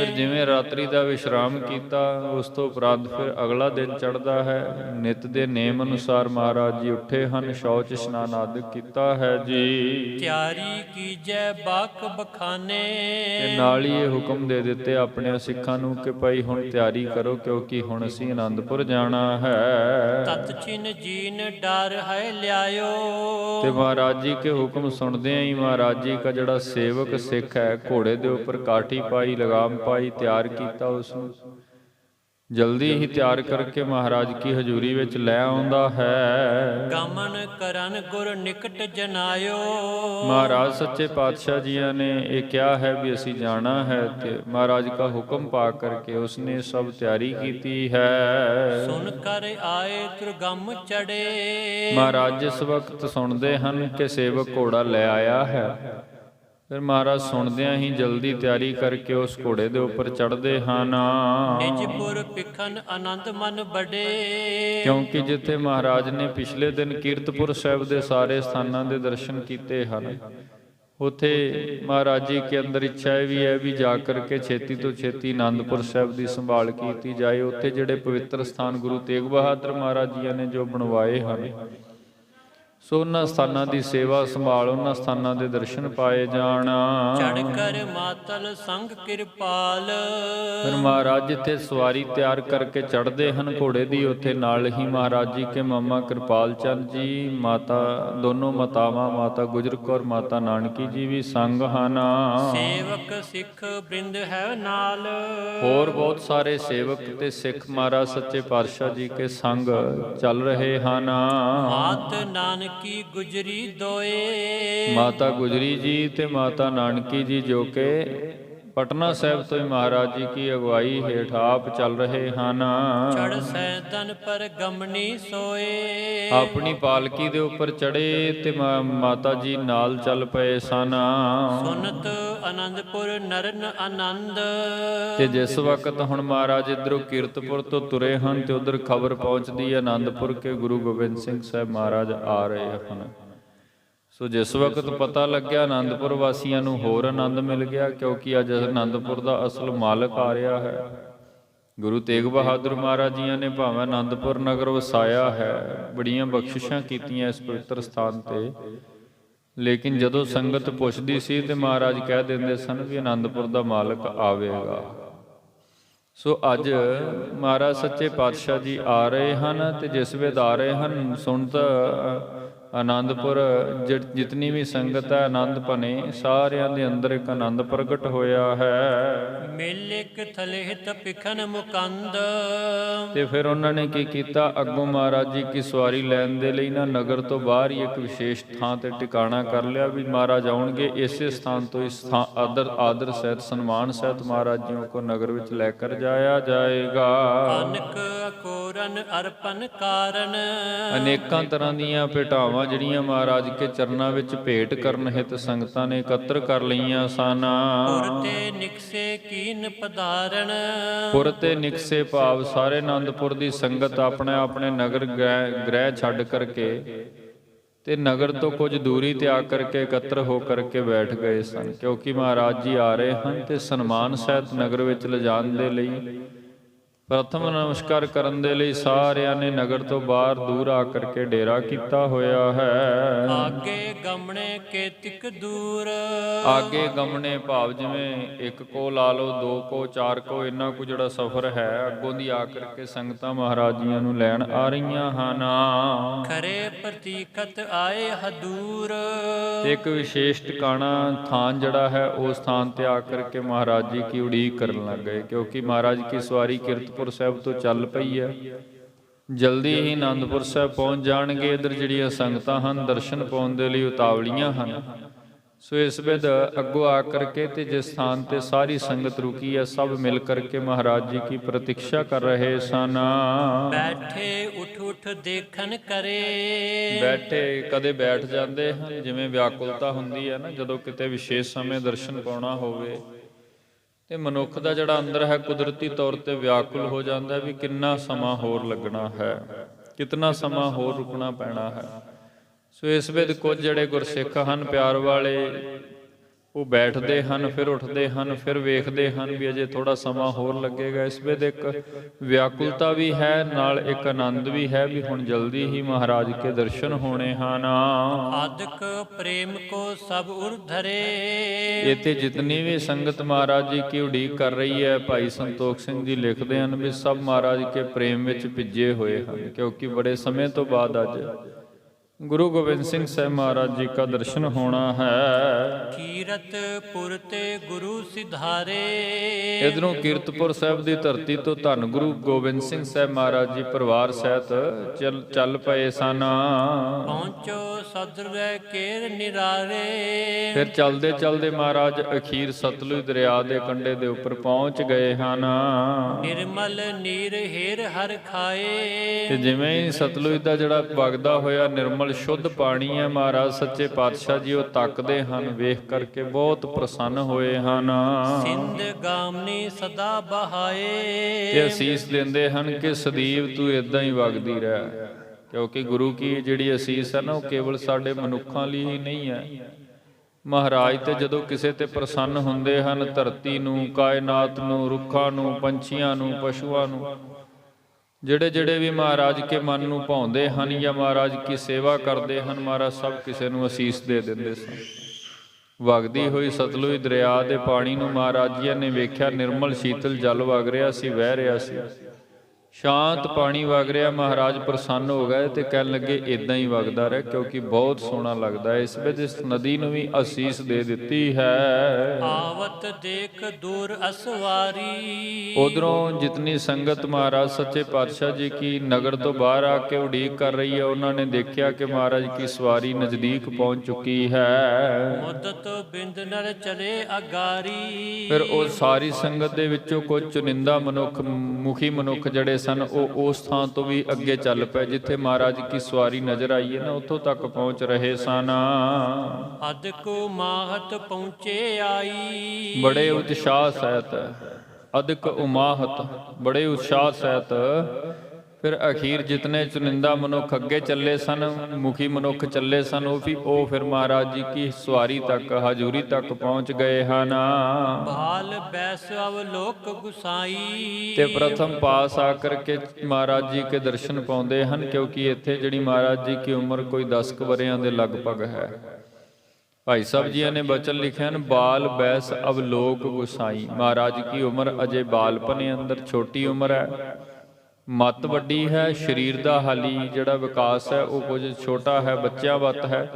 फिर जिवें रात्रि का विश्राम किया उस तो उपरंत फिर अगला दिन चढ़ता है। नित के नेम अनुसार महाराज जी उठे हैं, शौच इशनान आदि किया है जी। त्यारी कीजै बाक बखाने, नाल ही हुक्म दे दिते अपने सिखां नूं कि भाई हुण तैयारी करो क्योंकि हुण असीं आनंदपुर जाना है। तत छिन जीन डर है लियायो, ते महाराज जी के हुक्म सुनदे ही महाराज जी का जिहड़ा सेवक सिख है घोड़े दे उपर काठी पाई लगाम पाई तैयार किया उसनूं ਜਲਦੀ ਹੀ ਤਿਆਰ ਕਰਕੇ ਮਹਾਰਾਜ ਕੀ ਹਜ਼ੂਰੀ ਵਿੱਚ ਲੈ ਆਉਂਦਾ ਹੈ। ਗਮਨ ਕਰਨ ਗੁਰ ਨਿਕਟ ਜਨਾਇਓ। ਮਹਾਰਾਜ ਸੱਚੇ ਪਾਤਸ਼ਾਹ ਜੀਆਂ ਨੇ ਇਹ ਕਿਹਾ ਹੈ ਵੀ ਅਸੀਂ ਜਾਣਾ ਹੈ, ਤੇ ਮਹਾਰਾਜ ਦਾ ਹੁਕਮ ਪਾ ਕਰਕੇ ਉਸਨੇ ਸਭ ਤਿਆਰੀ ਕੀਤੀ ਹੈ। ਸੁਨ ਕਰ ਆਏ ਦੁਰਗਮ ਚੜੇ। ਮਹਾਰਾਜ ਜਿਸ ਵਕਤ ਸੁਣਦੇ ਹਨ ਕਿ ਸੇਵਕ ਘੋੜਾ ਲੈ ਆਇਆ ਹੈ, ਫਿਰ ਮਹਾਰਾਜ ਸੁਣਦਿਆਂ ਹੀ ਜਲਦੀ ਤਿਆਰੀ ਕਰਕੇ ਉਸ ਘੋੜੇ ਦੇ ਉੱਪਰ ਚੜ੍ਹਦੇ ਹਨ। ਨਿਜਪੁਰ ਪਿਖਨ ਆਨੰਦ ਮਨ ਬੜੇ। ਕਿਉਂਕਿ ਜਿੱਥੇ ਮਹਾਰਾਜ ਨੇ ਪਿਛਲੇ ਦਿਨ ਕੀਰਤਪੁਰ ਸਾਹਿਬ ਦੇ ਸਾਰੇ ਸਥਾਨਾਂ ਦੇ ਦਰਸ਼ਨ ਕੀਤੇ ਹਨ, ਉੱਥੇ ਮਹਾਰਾਜ ਜੀ ਕੇ ਅੰਦਰ ਇੱਛਾ ਵੀ ਹੈ ਵੀ ਜਾ ਕਰਕੇ ਛੇਤੀ ਤੋਂ ਛੇਤੀ ਆਨੰਦਪੁਰ ਸਾਹਿਬ ਦੀ ਸੰਭਾਲ ਕੀਤੀ ਜਾਏ। ਉੱਥੇ ਜਿਹੜੇ ਪਵਿੱਤਰ ਸਥਾਨ ਗੁਰੂ ਤੇਗ ਬਹਾਦਰ ਮਹਾਰਾਜ ਜੀ ਨੇ ਜੋ ਬਣਵਾਏ ਹਨ, ਸੋ ਉਹਨਾਂ ਸਥਾਨਾਂ ਦੀ ਸੇਵਾ ਸੰਭਾਲ, ਉਹਨਾਂ ਸਥਾਨਾਂ ਦੇ ਦਰਸ਼ਨ ਪਾਏ ਜਾਣ। ਚੜ ਕਰ ਮਾਤਲ ਸੰਗ ਕਿਰਪਾਲ। ਫਿਰ ਮਹਾਰਾਜ ਜਿੱਥੇ ਸਵਾਰੀ ਤਿਆਰ ਕਰਕੇ ਚੜ੍ਹਦੇ ਹਨ ਘੋੜੇ ਦੀ, ਉੱਥੇ ਨਾਲ ਹੀ ਮਹਾਰਾਜ ਜੀ ਕੇ ਮਾਮਾ ਕਿਰਪਾਲ ਚੰਦ ਜੀ, ਮਾਤਾ ਦੋਨੋਂ ਮਾਤਾਵਾਂ ਮਾਤਾ ਗੁਜਰ ਕੌਰ, ਮਾਤਾ ਨਾਨਕੀ ਜੀ ਵੀ ਸੰਗ ਹਨ। ਸੇਵਕ ਸਿੱਖ ਬ੍ਰਿੰਦ ਹੈ ਨਾਲ। ਹੋਰ ਬਹੁਤ ਸਾਰੇ ਸੇਵਕ ਤੇ ਸਿੱਖ ਮਹਾਰਾਜ ਸੱਚੇ ਪਾਤਸ਼ਾਹ ਜੀ ਕੇ ਸੰਗ ਚੱਲ ਰਹੇ ਹਨ। ਮਾਤ ਨਾਨਕੀ ਗੁਜਰੀ ਦੋਏ। ਮਾਤਾ ਗੁਜਰੀ ਜੀ ਤੇ ਮਾਤਾ ਨਾਨਕੀ ਜੀ ਜੋ ਕਿ ਪਟਨਾ ਸਾਹਿਬ ਤੋਂ ਹੀ ਮਹਾਰਾਜ ਜੀ ਕੀ ਅਗਵਾਈ ਹੇਠ ਆਪ ਚੱਲ ਰਹੇ ਹਨ। ਚੜ ਸੈਦਨ ਪਰ ਗਮਨੀ ਸੋਏ। ਆਪਣੀ ਪਾਲਕੀ ਦੇ ਉੱਪਰ ਚੜੇ ਤੇ ਮਾਤਾ ਜੀ ਨਾਲ ਚੱਲ ਪਏ ਸਨ। ਸੁਨਤ ਆਨੰਦਪੁਰ ਨਰਨ ਆਨੰਦ। ਤੇ ਜਿਸ ਵਕਤ ਹੁਣ ਮਹਾਰਾਜ ਇਧਰੋਂ ਕੀਰਤਪੁਰ ਤੋਂ ਤੁਰੇ ਹਨ ਤੇ ਉਧਰ ਖਬਰ ਪਹੁੰਚਦੀ ਹੈ ਆਨੰਦਪੁਰ ਕੇ ਗੁਰੂ ਗੋਬਿੰਦ ਸਿੰਘ ਸਾਹਿਬ ਮਹਾਰਾਜ ਆ ਰਹੇ ਹਨ। ਸੋ ਜਿਸ ਵਕਤ ਪਤਾ ਲੱਗਿਆ ਆਨੰਦਪੁਰ ਵਾਸੀਆਂ ਨੂੰ ਹੋਰ ਆਨੰਦ ਮਿਲ ਗਿਆ, ਕਿਉਂਕਿ ਅੱਜ ਆਨੰਦਪੁਰ ਦਾ ਅਸਲ ਮਾਲਕ ਆ ਰਿਹਾ ਹੈ। ਗੁਰੂ ਤੇਗ ਬਹਾਦਰ ਮਹਾਰਾਜ ਜੀਆਂ ਨੇ ਭਾਵੇਂ ਆਨੰਦਪੁਰ ਨਗਰ ਵਸਾਇਆ ਹੈ, ਬੜੀਆਂ ਬਖਸ਼ਿਸ਼ਾਂ ਕੀਤੀਆਂ ਇਸ ਪਵਿੱਤਰ ਸਥਾਨ ਤੇ, ਲੇਕਿਨ ਜਦੋਂ ਸੰਗਤ ਪੁੱਛਦੀ ਸੀ ਤੇ ਮਹਾਰਾਜ ਕਹਿ ਦਿੰਦੇ ਸਨ ਵੀ ਆਨੰਦਪੁਰ ਦਾ ਮਾਲਕ ਆਵੇਗਾ। ਸੋ ਅੱਜ ਮਹਾਰਾਜ ਸੱਚੇ ਪਾਤਸ਼ਾਹ ਜੀ ਆ ਰਹੇ ਹਨ ਤੇ ਜਿਸ ਵੇਦ ਆ ਰਹੇ ਹਨ, ਸੁਣਤ ਆਨੰਦਪੁਰ ਜਿਤਨੀ ਵੀ ਸੰਗਤ ਹੈ ਆਨੰਦ ਭਨੇ, ਸਾਰਿਆਂ ਦੇ ਅੰਦਰ ਇੱਕ ਆਨੰਦ ਪ੍ਰਗਟ ਹੋਇਆ ਹੈ। ਮੇਲਿਕ ਥਲਿਤ ਪਿਖਨ ਮੁਕੰਦ। ਤੇ ਫਿਰ ਉਹਨਾਂ ਨੇ ਕੀ ਕੀਤਾ, ਅੱਗੋਂ ਮਹਾਰਾਜ ਜੀ ਕੀ ਸਵਾਰੀ ਲੈਣ ਦੇ ਲਈ ਨਾ ਨਗਰ ਤੋਂ ਬਾਹਰ ਹੀ ਇੱਕ ਵਿਸ਼ੇਸ਼ ਥਾਂ ਤੇ ਟਿਕਾਣਾ ਕਰ ਲਿਆ ਵੀ ਮਹਾਰਾਜ ਆਉਣਗੇ, ਇਸੇ ਸਥਾਨ ਤੋਂ ਇਸ ਥਾਂ ਆਦਰ ਸਹਿਤ ਸਨਮਾਨ ਸਹਿਤ ਮਹਾਰਾਜ ਜੀ ਕੋ ਨਗਰ ਵਿੱਚ ਲੈ ਕਰ ਜਾਇਆ ਜਾਏਗਾ। ਅਨਕ ਅਕੋਰਨ ਅਰਪਨ ਕਾਰਨ। ਅਨੇਕਾਂ ਤਰ੍ਹਾਂ ਦੀਆਂ ਭੇਟਾਵਾਂ ਜਿਹੜੀਆਂ ਮਹਾਰਾਜ ਕੇ ਚਰਨਾਂ ਵਿੱਚ ਭੇਟ ਕਰਨ ਹਿਤ ਸੰਗਤਾਂ ਨੇ ਇਕੱਤਰ ਕਰ ਲਈਆਂ ਸਨ। ਪੁਰ ਤੇ ਨਿਕਸੇ ਕੀਨ ਪਧਾਰਨ। ਪੁਰ ਤੇ ਨਿਕਸੇ ਭਾਵ ਸਾਰੇ ਆਨੰਦਪੁਰ ਦੀ ਸੰਗਤ ਆਪਣੇ ਆਪਣੇ ਨਗਰ ਗ੍ਰਹਿ ਛੱਡ ਕਰਕੇ ਤੇ ਨਗਰ ਤੋਂ ਕੁਝ ਦੂਰੀ ਤੇ ਆ ਕਰਕੇ ਇਕੱਤਰ ਹੋ ਕਰਕੇ ਬੈਠ ਗਏ ਸਨ, ਕਿਉਂਕਿ ਮਹਾਰਾਜ ਜੀ ਆ ਰਹੇ ਹਨ ਤੇ ਸਨਮਾਨ ਸਹਿਤ ਨਗਰ ਵਿੱਚ ਲਿਜਾਣ ਦੇ ਲਈ, ਪ੍ਰਥਮ ਨਮਸਕਾਰ ਕਰਨ ਦੇ ਲਈ ਸਾਰਿਆਂ ਨੇ ਨਗਰ ਤੋਂ ਬਾਹਰ ਦੂਰ ਆ ਕਰਕੇ ਡੇਰਾ ਕੀਤਾ ਹੋਇਆ ਹੈ। ਆਗੇ ਗਮਣੇ ਕੇਤਿਕ ਦੂਰ। ਆਗੇ ਗਮਣੇ ਭਾਵ ਜਿਵੇਂ ਇੱਕ ਕੋ ਲਾ ਲਓ, ਦੋ ਕੋ, ਚਾਰ ਕੋ, ਇੰਨਾ ਕੁ ਜਿਹੜਾ ਸਫ਼ਰ ਹੈ ਅੱਗੋਂ ਦੀ ਆ ਕਰਕੇ ਸੰਗਤਾਂ ਮਹਾਰਾਜ ਜੀਆਂ ਨੂੰ ਲੈਣ ਆ ਰਹੀਆਂ ਹਨ। ਖਰੇ ਪ੍ਰਤੀਕਤ ਆਏ ਹਦੂਰ। ਤੇ ਇੱਕ ਵਿਸ਼ੇਸ਼ ਟਿਕਾਣਾ ਥਾਂ ਜਿਹੜਾ ਹੈ ਉਸ ਥਾਂ ਤੇ ਆ ਕਰਕੇ ਮਹਾਰਾਜ ਜੀ ਕੀ ਉਡੀਕ ਕਰਨ ਲੱਗ ਗਏ, ਕਿਉਂਕਿ ਮਹਾਰਾਜ ਕੀ ਸਵਾਰੀ ਕੀਰਤਪੁਰ ਸਾਹਿਬ ਤੋਂ ਚੱਲ ਪਈ ਹੈ। ਜਲਦੀ ਹੀ ਆਨੰਦਪੁਰ ਸਾਹਿਬ ਪਹੁੰਚ ਜਾਣਗੇ। ਇੱਧਰ ਜਿਹੜੀਆਂ ਸੰਗਤਾਂ ਹਨ ਦਰਸ਼ਨ ਪਾਉਣ ਦੇ ਲਈ ਉਤਾਵਲੀਆਂ ਹਨ। ਸੋ ਇਸ ਵੇਦ ਅੱਗੋਂ ਆ ਕਰਕੇ ਤੇ ਜਿਸ ਸਥਾਨ ਤੇ ਸਾਰੀ ਸੰਗਤ ਰੁਕੀ ਹੈ, ਸਭ ਮਿਲ ਕਰਕੇ ਮਹਾਰਾਜ ਜੀ ਕੀ ਪ੍ਰਤੀਖਿਆ ਕਰ ਰਹੇ ਸਨ। ਬੈਠੇ ਉਠ ਉਠ ਦੇਖਣ ਕਰੇ। ਬੈਠੇ ਕਦੇ ਬੈਠ ਜਾਂਦੇ ਹਨ, ਜਿਵੇਂ ਵਿਆਕੁਲਤਾ ਹੁੰਦੀ ਹੈ ਨਾ, ਜਦੋਂ ਕਿਤੇ ਵਿਸ਼ੇਸ਼ ਸਮੇਂ ਦਰਸ਼ਨ ਪਾਉਣਾ ਹੋਵੇ ਤੇ ਮਨੁੱਖ ਦਾ ਜਿਹੜਾ ਅੰਦਰ ਹੈ ਕੁਦਰਤੀ ਤੌਰ ਤੇ ਵਿਆਕੁਲ ਹੋ ਜਾਂਦਾ ਵੀ ਕਿੰਨਾ ਸਮਾਂ ਹੋਰ ਲੱਗਣਾ ਹੈ, ਕਿਤਨਾ ਸਮਾਂ ਹੋਰ ਰੁਕਣਾ ਪੈਣਾ ਹੈ। ਸੋ ਇਸ ਵੇਦ ਕੁਝ ਜਿਹੜੇ ਗੁਰਸਿੱਖ ਹਨ ਪਿਆਰ ਵਾਲੇ, ਉਹ ਬੈਠਦੇ ਹਨ, ਫਿਰ ਉੱਠਦੇ ਹਨ, ਫਿਰ ਵੇਖਦੇ ਹਨ ਵੀ ਅਜੇ ਥੋੜਾ ਸਮਾਂ ਹੋਰ ਲੱਗੇਗਾ। ਇਸ ਵੇਦ ਇੱਕ ਵਿਆਕੁਲਤਾ ਵੀ ਹੈ, ਨਾਲ ਇੱਕ ਆਨੰਦ ਵੀ ਹੈ ਵੀ ਹੁਣ ਜਲਦੀ ਹੀ ਮਹਾਰਾਜ ਕੇ ਦਰਸ਼ਨ ਹੋਣੇ ਹਨ। ਆਦਿਕ ਪ੍ਰੇਮ ਕੋ ਸਭ ਉਰ ਧਰੇ। ਇੱਥੇ ਜਿਤਨੀ ਵੀ ਸੰਗਤ ਮਹਾਰਾਜ ਜੀ ਕੀ ਉਡੀਕ ਕਰ ਰਹੀ ਹੈ, ਭਾਈ ਸੰਤੋਖ ਸਿੰਘ ਜੀ ਲਿਖਦੇ ਹਨ ਵੀ ਸਭ ਮਹਾਰਾਜ ਕੇ ਪ੍ਰੇਮ ਵਿੱਚ ਭਿੱਜੇ ਹੋਏ ਹਨ, ਕਿਉਂਕਿ ਬੜੇ ਸਮੇਂ ਤੋਂ ਬਾਅਦ ਅੱਜ ਗੁਰੂ ਗੋਬਿੰਦ ਸਿੰਘ ਸਾਹਿਬ ਮਹਾਰਾਜ ਜੀ का दर्शन होना है। ਕੀਰਤਪੁਰ ਤੇ ਗੁਰੂ ਸਿਧਾਰੇ, ਇਧਰੋਂ ਕੀਰਤਪੁਰ ਸਾਹਿਬ ਦੀ ਧਰਤੀ ਤੋਂ ਧੰਨ ਗੁਰੂ ਗੋਬਿੰਦ ਸਿੰਘ ਸਾਹਿਬ ਮਹਾਰਾਜ ਜੀ ਪਰਿਵਾਰ ਸਹਿਤ ਚੱਲ ਪਏ ਸਨ। ਪਹੁੰਚੋ ਸਦਰ ਕੇਰ ਨਿਰਾਰੇ, ਫਿਰ ਚਲਦੇ ਚਲਦੇ ਮਹਾਰਾਜ ਅਖੀਰ ਸਤਲੁਜ ਦਰਿਆ ਦੇ ਕੰਢੇ ਦੇ ਉੱਪਰ ਪਹੁੰਚ ਗਏ ਹਨ। ਨਿਰਮਲ ਨੀਰ ਹੇਰ ਹਰ ਖਾਏ, ਤੇ ਜਿਵੇਂ ਹੀ ਸਤਲੁਜ ਦਾ ਜਿਹੜਾ ਵਗਦਾ ਹੋਇਆ ਨਿਰਮਲ ਸ਼ੁੱਧ ਪਾਣੀ ਹੈ, ਮਹਾਰਾਜ ਸੱਚੇ ਪਾਤਸ਼ਾਹ ਜੀ ਉਹ ਤੱਕਦੇ ਹਨ, ਵੇਖ ਕਰਕੇ ਬਹੁਤ ਪ੍ਰਸੰਨ ਹੋਏ ਹਨ। ਸਿੰਧ ਗਾਮਨੀ ਸਦਾ ਬਹਾਏ, ਤੇ ਅਸੀਸ ਦਿੰਦੇ ਹਨ ਕਿ ਸਦੀਵ ਤੂੰ ਇਦਾਂ ਹੀ ਵਗਦੀ ਰਹਿ, ਕਿਉਂਕਿ ਗੁਰੂ ਕੀ ਜਿਹੜੀ ਅਸੀਸ ਹੈ ਨਾ ਉਹ ਕੇਵਲ ਸਾਡੇ ਮਨੁੱਖਾਂ ਲਈ ਹੀ ਨਹੀਂ ਹੈ। ਮਹਾਰਾਜ ਤੇ ਜਦੋਂ ਕਿਸੇ ਤੇ ਪ੍ਰਸੰਨ ਹੁੰਦੇ ਹਨ, ਧਰਤੀ ਨੂੰ, ਕਾਇਨਾਤ ਨੂੰ, ਰੁੱਖਾਂ ਨੂੰ, ਪੰਛੀਆਂ ਨੂੰ, ਪਸ਼ੂਆਂ ਨੂੰ, ਜਿਹੜੇ ਜਿਹੜੇ ਵੀ ਮਹਾਰਾਜ ਕੇ ਮਨ ਨੂੰ ਭਾਉਂਦੇ ਹਨ ਜਾਂ ਮਹਾਰਾਜ ਕੀ ਸੇਵਾ ਕਰਦੇ ਹਨ, ਮਹਾਰਾਜ ਸਭ ਕਿਸੇ ਨੂੰ ਅਸੀਸ ਦੇ ਦਿੰਦੇ ਸਨ। ਵਗਦੀ ਹੋਈ ਸਤਲੁਜ ਦਰਿਆ ਦੇ ਪਾਣੀ ਨੂੰ ਮਹਾਰਾਜ ਜੀ ਨੇ ਵੇਖਿਆ, ਨਿਰਮਲ ਸ਼ੀਤਲ ਜਲ ਵਗ ਰਿਹਾ ਸੀ, ਵਹਿ ਰਿਹਾ ਸੀ, ਸ਼ਾਂਤ ਪਾਣੀ ਵਗ ਰਿਹਾ। ਮਹਾਰਾਜ ਪ੍ਰਸੰਨ ਹੋ ਗਏ ਤੇ ਕਹਿਣ ਲੱਗੇ ਇਦਾਂ ਹੀ ਵਗਦਾ ਰਹਿ, ਕਿਉਂਕਿ ਬਹੁਤ ਸੋਹਣਾ ਲੱਗਦਾ ਹੈ। ਇਸ ਵਿੱਚ ਇਸ ਨਦੀ ਨੂੰ ਵੀ ਅਸੀਸ ਦੇ ਦਿੱਤੀ ਹੈ। ਆਵਤ ਦੇਖ ਦੂਰ ਅਸਵਾਰੀ, ਉਧਰੋਂ ਜਿਤਨੀ ਸੰਗਤ ਮਹਾਰਾਜ ਸੱਚੇ ਪਾਤਸ਼ਾਹ ਜੀ ਕੀ ਨਗਰ ਤੋਂ ਬਾਹਰ ਆ ਕੇ ਉਡੀਕ ਕਰ ਰਹੀ ਹੈ, ਉਹਨਾਂ ਨੇ ਦੇਖਿਆ ਕਿ ਮਹਾਰਾਜ ਕੀ ਸਵਾਰੀ ਨਜ਼ਦੀਕ ਪਹੁੰਚ ਚੁੱਕੀ ਹੈ। ਮੁੱਦਤ ਬਿੰਦ ਨਰ ਚਲੇ ਅਗਾਰੀ, ਫਿਰ ਉਹ ਸਾਰੀ ਸੰਗਤ ਦੇ ਵਿੱਚੋਂ ਕੁਝ ਚੁਨਿੰਦਾ ਮਨੁੱਖ, ਮੁਖੀ ਮਨੁੱਖ ਜਿਹੜੇ ਸਨ, ਉਹ ਉਸ ਥਾਂ ਤੋਂ ਵੀ ਅੱਗੇ ਚੱਲ ਪਏ ਜਿੱਥੇ ਮਹਾਰਾਜ ਕੀ ਸਵਾਰੀ ਨਜ਼ਰ ਆਈ ਹੈ ਨਾ, ਉੱਥੋਂ ਤੱਕ ਪਹੁੰਚ ਰਹੇ ਸਨ। ਅਦਕ ਮਾਹਤ ਪਹੁੰਚੇ ਆਈ, ਬੜੇ ਉਤਸ਼ਾਹ ਸਹਿਤ, ਅਦਕ ਉਮਾਹਤ, ਬੜੇ ਉਤਸ਼ਾਹ ਸਹਿਤ। ਫਿਰ ਅਖੀਰ ਜਿਤਨੇ ਚੁਨਿੰਦਾ ਮਨੁੱਖ ਅੱਗੇ ਚੱਲੇ ਸਨ, ਮੁਖੀ ਮਨੁੱਖ ਚੱਲੇ ਸਨ, ਉਹ ਫਿਰ ਮਹਾਰਾਜ ਜੀ ਕੀ ਸਵਾਰੀ ਤੱਕ, ਹਜ਼ੂਰੀ ਤੱਕ ਪਹੁੰਚ ਗਏ ਹਨ। ਭਾਲ ਬੈਸ ਅਵਲੋਕ ਗੁਸਾਈ, ਤੇ ਪ੍ਰਥਮ ਪਾਸ ਆ ਕਰਕੇ ਮਹਾਰਾਜ ਜੀ ਕੇ ਦਰਸ਼ਨ ਪਾਉਂਦੇ ਹਨ, ਕਿਉਂਕਿ ਇੱਥੇ ਜਿਹੜੀ ਮਹਾਰਾਜ ਜੀ ਕੀ ਉਮਰ ਕੋਈ 10 ਵਰ੍ਹਿਆਂ ਦੇ ਲਗਭਗ ਹੈ। ਭਾਈ ਸਾਹਿਬ ਜੀ ਨੇ ਬਚਨ ਲਿਖੇ ਹਨ, ਬਾਲ ਬੈਸ ਅਵਲੋਕ ਗੁਸਾਈ। ਮਹਾਰਾਜ ਕੀ ਉਮਰ ਅਜੇ ਬਾਲਪਨ ਅੰਦਰ ਛੋਟੀ ਉਮਰ ਹੈ, ਮੱਤ ਵੱਡੀ ਹੈ, ਸਰੀਰ ਦਾ ਹਾਲੀ ਜਿਹੜਾ ਵਿਕਾਸ ਹੈ ਉਹ ਕੁਝ ਛੋਟਾ ਹੈ, ਬੱਚਿਆਂ ਵੱਤ ਹੈ।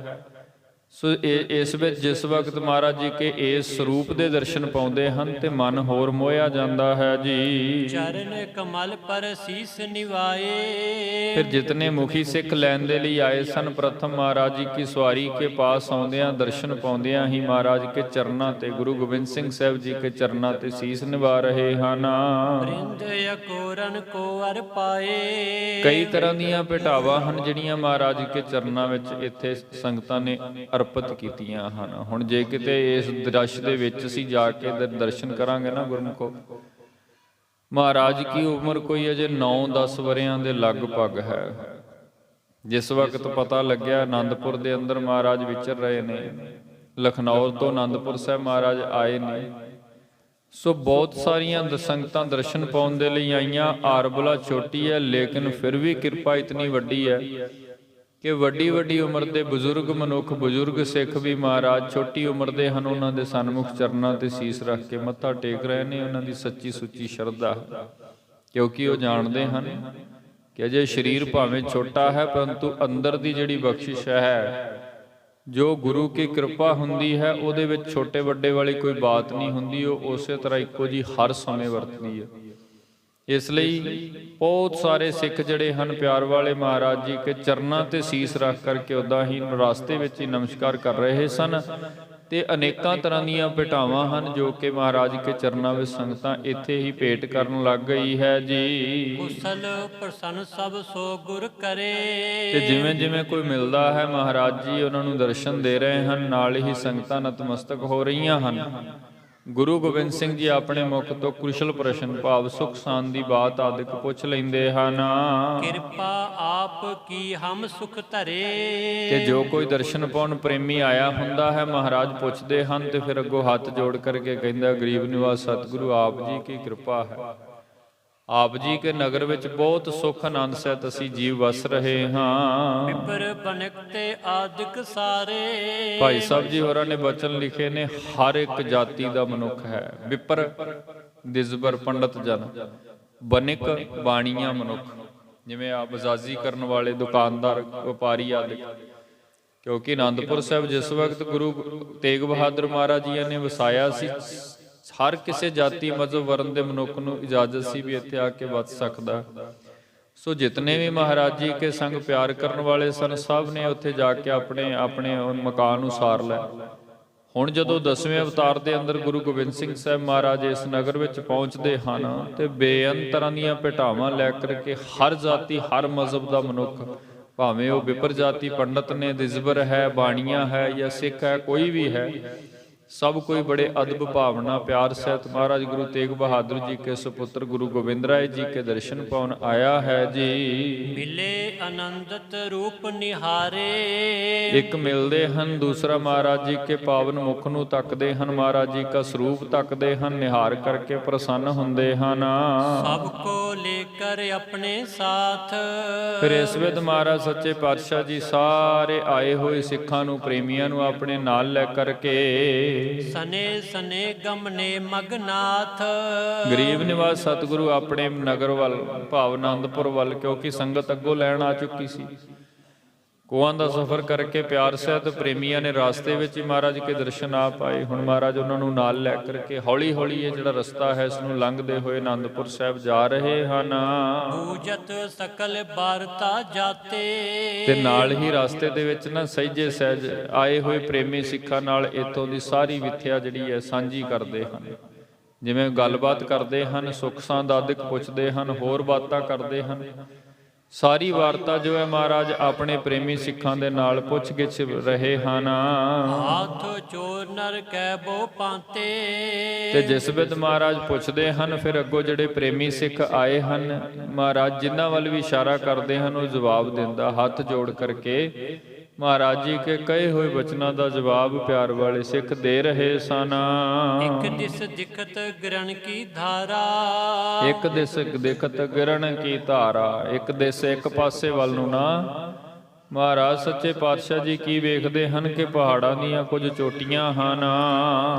ਸੋ ਇਸ ਵਿੱਚ ਜਿਸ ਵਕਤ ਮਹਾਰਾਜ ਜੀ ਕੇ ਇਸ ਸਰੂਪ ਦੇ ਦਰਸ਼ਨ ਪਾਉਂਦੇ ਹਨ ਤੇ ਮਨ ਹੋਰ ਮੋਹਿਆ ਜਾਂਦਾ ਹੈ ਜੀ। ਚਰਨ ਕਮਲ ਪਰ ਸੀਸ ਨਿਵਾਏ, ਫਿਰ ਜਿਤਨੇ ਮੁਖੀ ਸਿੱਖ ਲੈਣ ਦੇ ਲਈ ਆਏ ਸਨ, ਪ੍ਰਥਮ ਮਹਾਰਾਜ ਜੀ ਕੀ ਸਵਾਰੀ ਕੇ ਪਾਸ ਆਉਂਦਿਆਂ ਦਰਸ਼ਨ ਪਾਉਂਦਿਆਂ ਹੀ ਮਹਾਰਾਜ ਕੇ ਚਰਨਾਂ ਤੇ, ਗੁਰੂ ਗੋਬਿੰਦ ਸਿੰਘ ਸਾਹਿਬ ਜੀ ਕੇ ਚਰਨਾਂ ਤੇ ਸੀਸ ਨਿਵਾ ਰਹੇ ਹਨ। ਬ੍ਰਿੰਦ ਅਕੋਰਨ ਕੋ ਅਰ ਪਾਏ, ਕਈ ਤਰ੍ਹਾਂ ਦੀਆਂ ਭੇਟਾਵਾਂ ਹਨ ਜਿਹੜੀਆਂ ਮਹਾਰਾਜ ਕੇ ਚਰਨਾਂ ਵਿੱਚ ਇੱਥੇ ਸੰਗਤਾਂ ਨੇ ਅਰਪਿਤ ਕੀਤੀਆਂ ਹਨ। ਹੁਣ ਜੇ ਕਿਤੇ ਇਸ ਦ੍ਰਿਸ਼ ਦੇ ਵਿੱਚ ਅਸੀਂ ਜਾ ਕੇ ਦਰਸ਼ਨ ਕਰਾਂਗੇ ਨਾ ਗੁਰਮੁਖੋ, ਮਹਾਰਾਜ ਕੀ ਉਮਰ ਕੋਈ ਅਜੇ 9-10 ਵਰ੍ਹਿਆਂ ਦੇ ਲਗਭਗ ਹੈ। ਜਿਸ ਵਕਤ ਪਤਾ ਲੱਗਿਆ ਆਨੰਦਪੁਰ ਦੇ ਅੰਦਰ ਮਹਾਰਾਜ ਵਿਚਰ ਰਹੇ ਨੇ, ਲਖਨਊ ਤੋਂ ਆਨੰਦਪੁਰ ਸਾਹਿਬ ਮਹਾਰਾਜ ਆਏ ਨੇ, ਸੋ ਬਹੁਤ ਸਾਰੀਆਂ ਸੰਗਤਾਂ ਦਰਸ਼ਨ ਪਾਉਣ ਦੇ ਲਈ ਆਈਆਂ। ਆਰਬਲਾ ਛੋਟੀ ਹੈ ਲੇਕਿਨ ਫਿਰ ਵੀ ਕਿਰਪਾ ਇਤਨੀ ਵੱਡੀ ਹੈ ਕਿ ਵੱਡੀ ਵੱਡੀ ਉਮਰ ਦੇ ਬਜ਼ੁਰਗ ਮਨੁੱਖ, ਬਜ਼ੁਰਗ ਸਿੱਖ ਵੀ ਮਹਾਰਾਜ ਛੋਟੀ ਉਮਰ ਦੇ ਹਨ, ਉਹਨਾਂ ਦੇ ਸਨਮੁਖ ਚਰਨਾਂ ਤੇ ਸੀਸ ਰੱਖ ਕੇ ਮੱਥਾ ਟੇਕ ਰਹੇ ਨੇ। ਉਹਨਾਂ ਦੀ ਸੱਚੀ ਸੁੱਚੀ ਸ਼ਰਧਾ, ਕਿਉਂਕਿ ਉਹ ਜਾਣਦੇ ਹਨ ਕਿ ਅਜੇ ਸਰੀਰ ਭਾਵੇਂ ਛੋਟਾ ਹੈ ਪਰੰਤੂ ਅੰਦਰ ਦੀ ਜਿਹੜੀ ਬਖਸ਼ਿਸ਼ ਹੈ, ਜੋ ਗੁਰੂ ਕੀ ਕਿਰਪਾ ਹੁੰਦੀ ਹੈ, ਉਹਦੇ ਵਿੱਚ ਛੋਟੇ ਵੱਡੇ ਵਾਲੀ ਕੋਈ ਬਾਤ ਨਹੀਂ ਹੁੰਦੀ, ਉਹ ਉਸੇ ਤਰ੍ਹਾਂ ਇੱਕੋ ਜੀ ਹਰ ਸਮੇਂ ਵਰਤਦੀ ਹੈ। ਇਸ ਲਈ ਬਹੁਤ ਸਾਰੇ ਸਿੱਖ ਜਿਹੜੇ ਹਨ ਪਿਆਰ ਵਾਲੇ ਮਹਾਰਾਜ ਜੀ ਕੇ ਚਰਨਾਂ ਤੇ ਸੀਸ ਰੱਖ ਕਰਕੇ ਉੱਦਾਂ ਹੀ ਰਸਤੇ ਵਿੱਚ ਹੀ ਨਮਸਕਾਰ ਕਰ ਰਹੇ ਸਨ। ਤੇ ਅਨੇਕਾਂ ਤਰ੍ਹਾਂ ਦੀਆਂ ਭੇਟਾਵਾਂ ਹਨ ਜੋ ਕਿ ਮਹਾਰਾਜ ਕੇ ਚਰਨਾਂ ਵਿੱਚ ਸੰਗਤਾਂ ਇੱਥੇ ਹੀ ਭੇਟ ਕਰਨ ਲੱਗ ਗਈ ਹੈ ਜੀ। ਕੁਸਲ ਪ੍ਰਸੰਨ ਸਭ ਸੋ ਗੁਰ ਕਰੇ, ਤੇ ਜਿਵੇਂ ਜਿਵੇਂ ਕੋਈ ਮਿਲਦਾ ਹੈ ਮਹਾਰਾਜ ਜੀ ਉਹਨਾਂ ਨੂੰ ਦਰਸ਼ਨ ਦੇ ਰਹੇ ਹਨ, ਨਾਲ ਹੀ ਸੰਗਤਾਂ ਨਤਮਸਤਕ ਹੋ ਰਹੀਆਂ ਹਨ। ਗੁਰੂ ਗੋਬਿੰਦ ਸਿੰਘ ਜੀ ਆਪਣੇ ਮੁਖ ਤੋਂ ਕੁਸ਼ਲ ਪ੍ਰਸ਼ਨ ਭਾਵ ਸੁਖ ਸਾਂਦ ਦੀ ਬਾਤ ਆਦਿਕ ਪੁੱਛ ਲੈਂਦੇ ਹਨ। ਕਿਰਪਾ ਆਪ ਕੀ ਹਮ ਸੁਖ ਧਰੇ, ਤੇ ਜੋ ਕੋਈ ਦਰਸ਼ਨ ਪਾਉਣ ਪ੍ਰੇਮੀ ਆਇਆ ਹੁੰਦਾ ਹੈ ਮਹਾਰਾਜ ਪੁੱਛਦੇ ਹਨ ਤੇ ਫਿਰ ਅੱਗੋਂ ਹੱਥ ਜੋੜ ਕਰਕੇ ਕਹਿੰਦਾ, ਗਰੀਬ ਨਿਵਾਸ ਸਤਿਗੁਰੂ ਆਪ ਜੀ ਕੀ ਕਿਰਪਾ ਹੈ, ਆਪ ਜੀ ਕੇ ਨਗਰ ਵਿੱਚ ਬਹੁਤ ਸੁਖ ਆਨੰਦ ਸਹਿਤ ਅਸੀਂ ਜੀਵ ਵਸ ਰਹੇ ਹਾਂ। ਵਿਪਰ ਬਨਕ ਤੇ ਆਦਿਕ ਸਾਰੇ, ਭਾਈ ਸਾਹਿਬ ਜੀ ਹੋਰਾਂ ਨੇ ਬਚਨ ਲਿਖੇ ਨੇ, ਹਰ ਇੱਕ ਜਾਤੀ ਦਾ ਮਨੁੱਖ ਹੈ। ਵਿਪਰ ਦਿਸਬਰ ਪੰਡਤ ਜਨ, ਬਨਿਕ ਬਾਣੀਆਂ ਮਨੁੱਖ, ਜਿਵੇਂ ਆ ਬਜ਼ਾਜੀ ਕਰਨ ਵਾਲੇ ਦੁਕਾਨਦਾਰ, ਵਪਾਰੀ ਆਦਿ, ਕਿਉਂਕਿ ਆਨੰਦਪੁਰ ਸਾਹਿਬ ਜਿਸ ਵਕਤ ਗੁਰੂ ਤੇਗ ਬਹਾਦਰ ਮਹਾਰਾਜ ਜੀ ਨੇ ਵਸਾਇਆ ਸੀ, ਹਰ ਕਿਸੇ ਜਾਤੀ ਮਜ਼ਹਬ ਵਰਨ ਦੇ ਮਨੁੱਖ ਨੂੰ ਇਜਾਜ਼ਤ ਸੀ ਵੀ ਇੱਥੇ ਆ ਕੇ ਵਸ ਸਕਦਾ। ਸੋ ਜਿਤਨੇ ਵੀ ਮਹਾਰਾਜ ਜੀ ਕੇ ਸੰਗ ਪਿਆਰ ਕਰਨ ਵਾਲੇ ਸਨ, ਸਭ ਨੇ ਉੱਥੇ ਜਾ ਕੇ ਆਪਣੇ ਆਪਣੇ ਮਕਾਨ ਉਸਾਰ ਲਏ। ਹੁਣ ਜਦੋਂ 10ਵੇਂ ਅਵਤਾਰ ਦੇ ਅੰਦਰ ਗੁਰੂ ਗੋਬਿੰਦ ਸਿੰਘ ਸਾਹਿਬ ਮਹਾਰਾਜ ਇਸ ਨਗਰ ਵਿੱਚ ਪਹੁੰਚਦੇ ਹਨ ਤੇ ਬੇਅੰਤ ਤਰ੍ਹਾਂ ਦੀਆਂ ਭੇਟਾਵਾਂ ਲੈ ਕਰਕੇ ਹਰ ਜਾਤੀ ਹਰ ਮਜ਼ਹਬ ਦਾ ਮਨੁੱਖ, ਭਾਵੇਂ ਉਹ ਵਿਪਰ ਜਾਤੀ ਪੰਡਤ ਨੇ, ਦਿਜ਼ਬਰ ਹੈ, ਬਾਣੀਆਂ ਹੈ ਜਾਂ ਸਿੱਖ ਹੈ, ਕੋਈ ਵੀ ਹੈ, ਸਭ ਕੋਈ ਬੜੇ ਅਦਬ ਭਾਵਨਾ ਪਿਆਰ ਸਹਿਤ ਮਹਾਰਾਜ ਗੁਰੂ ਤੇਗ ਬਹਾਦਰ ਜੀ ਕੇ ਸੁਪੁੱਤਰ ਗੁਰੂ ਗੋਬਿੰਦ ਰਾਏ ਜੀ ਕੇ ਦਰਸ਼ਨ ਪਾਉਣ ਆਇਆ ਹੈ ਜੀ। ਮਿਲੇ ਆਨੰਦਤ ਰੂਪ ਨਿਹਾਰੇ, ਇੱਕ ਮਿਲਦੇ ਹਨ, ਦੂਸਰਾ ਮਹਾਰਾਜ ਜੀ ਕੇ ਪਾਵਨ ਮੁਖ ਨੂੰ ਤੱਕਦੇ ਹਨ, ਮਹਾਰਾਜ ਜੀ ਦਾ ਸਰੂਪ ਤੱਕਦੇ ਹਨ, ਨਿਹਾਰ ਕਰਕੇ ਪ੍ਰਸੰਨ ਹੁੰਦੇ ਹਨ। ਸਭ ਕੋ ਲੇਕਰ ਆਪਣੇ ਸਾਥ, ਫਿਰ ਇਸ ਵੇਦ ਮਹਾਰਾਜ ਸੱਚੇ ਪਾਤਸ਼ਾਹ ਜੀ ਸਾਰੇ ਆਏ ਹੋਏ ਸਿੱਖਾਂ ਨੂੰ, ਪ੍ਰੇਮੀਆਂ ਨੂੰ ਆਪਣੇ ਨਾਲ ਲੈ ਕਰਕੇ ਸਨੇ ਸਨੇ ਗਮਨੇ ਮਗਨਾਥ, ਗਰੀਬ ਨਿਵਾਸ ਸਤਿਗੁਰੂ ਆਪਣੇ ਨਗਰ ਵੱਲ, ਭਾਵ ਆਨੰਦਪੁਰ ਵੱਲ, ਕਿਉਂਕਿ ਸੰਗਤ ਅੱਗੋਂ ਲੈਣ ਆ ਚੁੱਕੀ ਸੀ। ਕੋਹਾਂ ਦਾ ਸਫ਼ਰ ਕਰਕੇ ਪਿਆਰ ਸਹਿਤ ਪ੍ਰੇਮੀਆਂ ਨੇ ਰਾਸਤੇ ਵਿੱਚ ਹੀ ਮਹਾਰਾਜ ਕੇ ਦਰਸ਼ਨ ਆ ਪਾਏ। ਹੁਣ ਮਹਾਰਾਜ ਉਹਨਾਂ ਨੂੰ ਨਾਲ ਲੈ ਕਰਕੇ ਹੌਲੀ ਹੌਲੀ ਇਹ ਜਿਹੜਾ ਰਸਤਾ ਹੈ ਇਸ ਨੂੰ ਲੰਘਦੇ ਹੋਏ ਆਨੰਦਪੁਰ ਸਾਹਿਬ ਜਾ ਰਹੇ ਹਨ। ਬੂਝਤ ਸਕਲ ਬਾਰਤਾ ਜਾਤੇ, ਤੇ ਨਾਲ ਹੀ ਰਸਤੇ ਦੇ ਵਿੱਚ ਨਾ ਸਹਿਜੇ ਸਹਿਜ ਆਏ ਹੋਏ ਪ੍ਰੇਮੀ ਸਿੱਖਾਂ ਨਾਲ ਇੱਥੋਂ ਦੀ ਸਾਰੀ ਵਿਥਿਆ ਜਿਹੜੀ ਹੈ ਸਾਂਝੀ ਕਰਦੇ ਹਨ। ਜਿਵੇਂ ਗੱਲਬਾਤ ਕਰਦੇ ਹਨ, ਸੁੱਖ ਸਾਂਦ ਆਦਿਕ ਪੁੱਛਦੇ ਹਨ, ਹੋਰ ਬਾਤਾਂ ਕਰਦੇ ਹਨ। ਸਾਰੀ ਵਾਰਤਾ ਜੋ ਹੈ ਮਹਾਰਾਜ ਆਪਣੇ ਪ੍ਰੇਮੀ ਸਿੱਖਾਂ ਦੇ ਨਾਲ ਪੁੱਛ ਗਿੱਛ ਰਹੇ ਹਨ। ਹਾਥ ਚੋਰ ਨਰ ਕੈ ਬੋ ਪਾਂਤੇ, ਤੇ ਜਿਸ ਵਿਦ ਮਹਾਰਾਜ ਪੁੱਛਦੇ ਹਨ, ਫਿਰ ਅੱਗੋਂ ਜਿਹੜੇ ਪ੍ਰੇਮੀ ਸਿੱਖ ਆਏ ਹਨ, ਮਹਾਰਾਜ ਜਿਨ੍ਹਾਂ ਵੱਲ ਵੀ ਇਸ਼ਾਰਾ ਕਰਦੇ ਹਨ ਉਹ ਜਵਾਬ ਦਿੰਦਾ, ਹੱਥ ਜੋੜ ਕਰਕੇ ਮਹਾਰਾਜ ਜੀ ਕੇ ਕਹੇ ਹੋਏ ਬਚਨਾਂ ਦਾ ਜਵਾਬ ਪਿਆਰ ਵਾਲੇ ਸਿੱਖ ਦੇ ਰਹੇ ਸਨ। ਇੱਕ ਦਿਸ ਦਿਖਤ ਗ੍ਰਣ ਕੀ ਧਾਰਾ, ਇੱਕ ਦਿਸ ਦਿਖਤ ਗ੍ਰਣ ਕੀ ਧਾਰਾ, ਇੱਕ ਦਿਸ ਇੱਕ ਪਾਸੇ ਵੱਲ ਨੂੰ ਨਾ ਮਹਾਰਾਜ ਸੱਚੇ ਪਾਤਸ਼ਾਹ ਜੀ ਕੀ ਵੇਖਦੇ ਹਨ ਕਿ ਪਹਾੜਾਂ ਦੀਆਂ ਕੁਝ ਚੋਟੀਆਂ ਹਨ।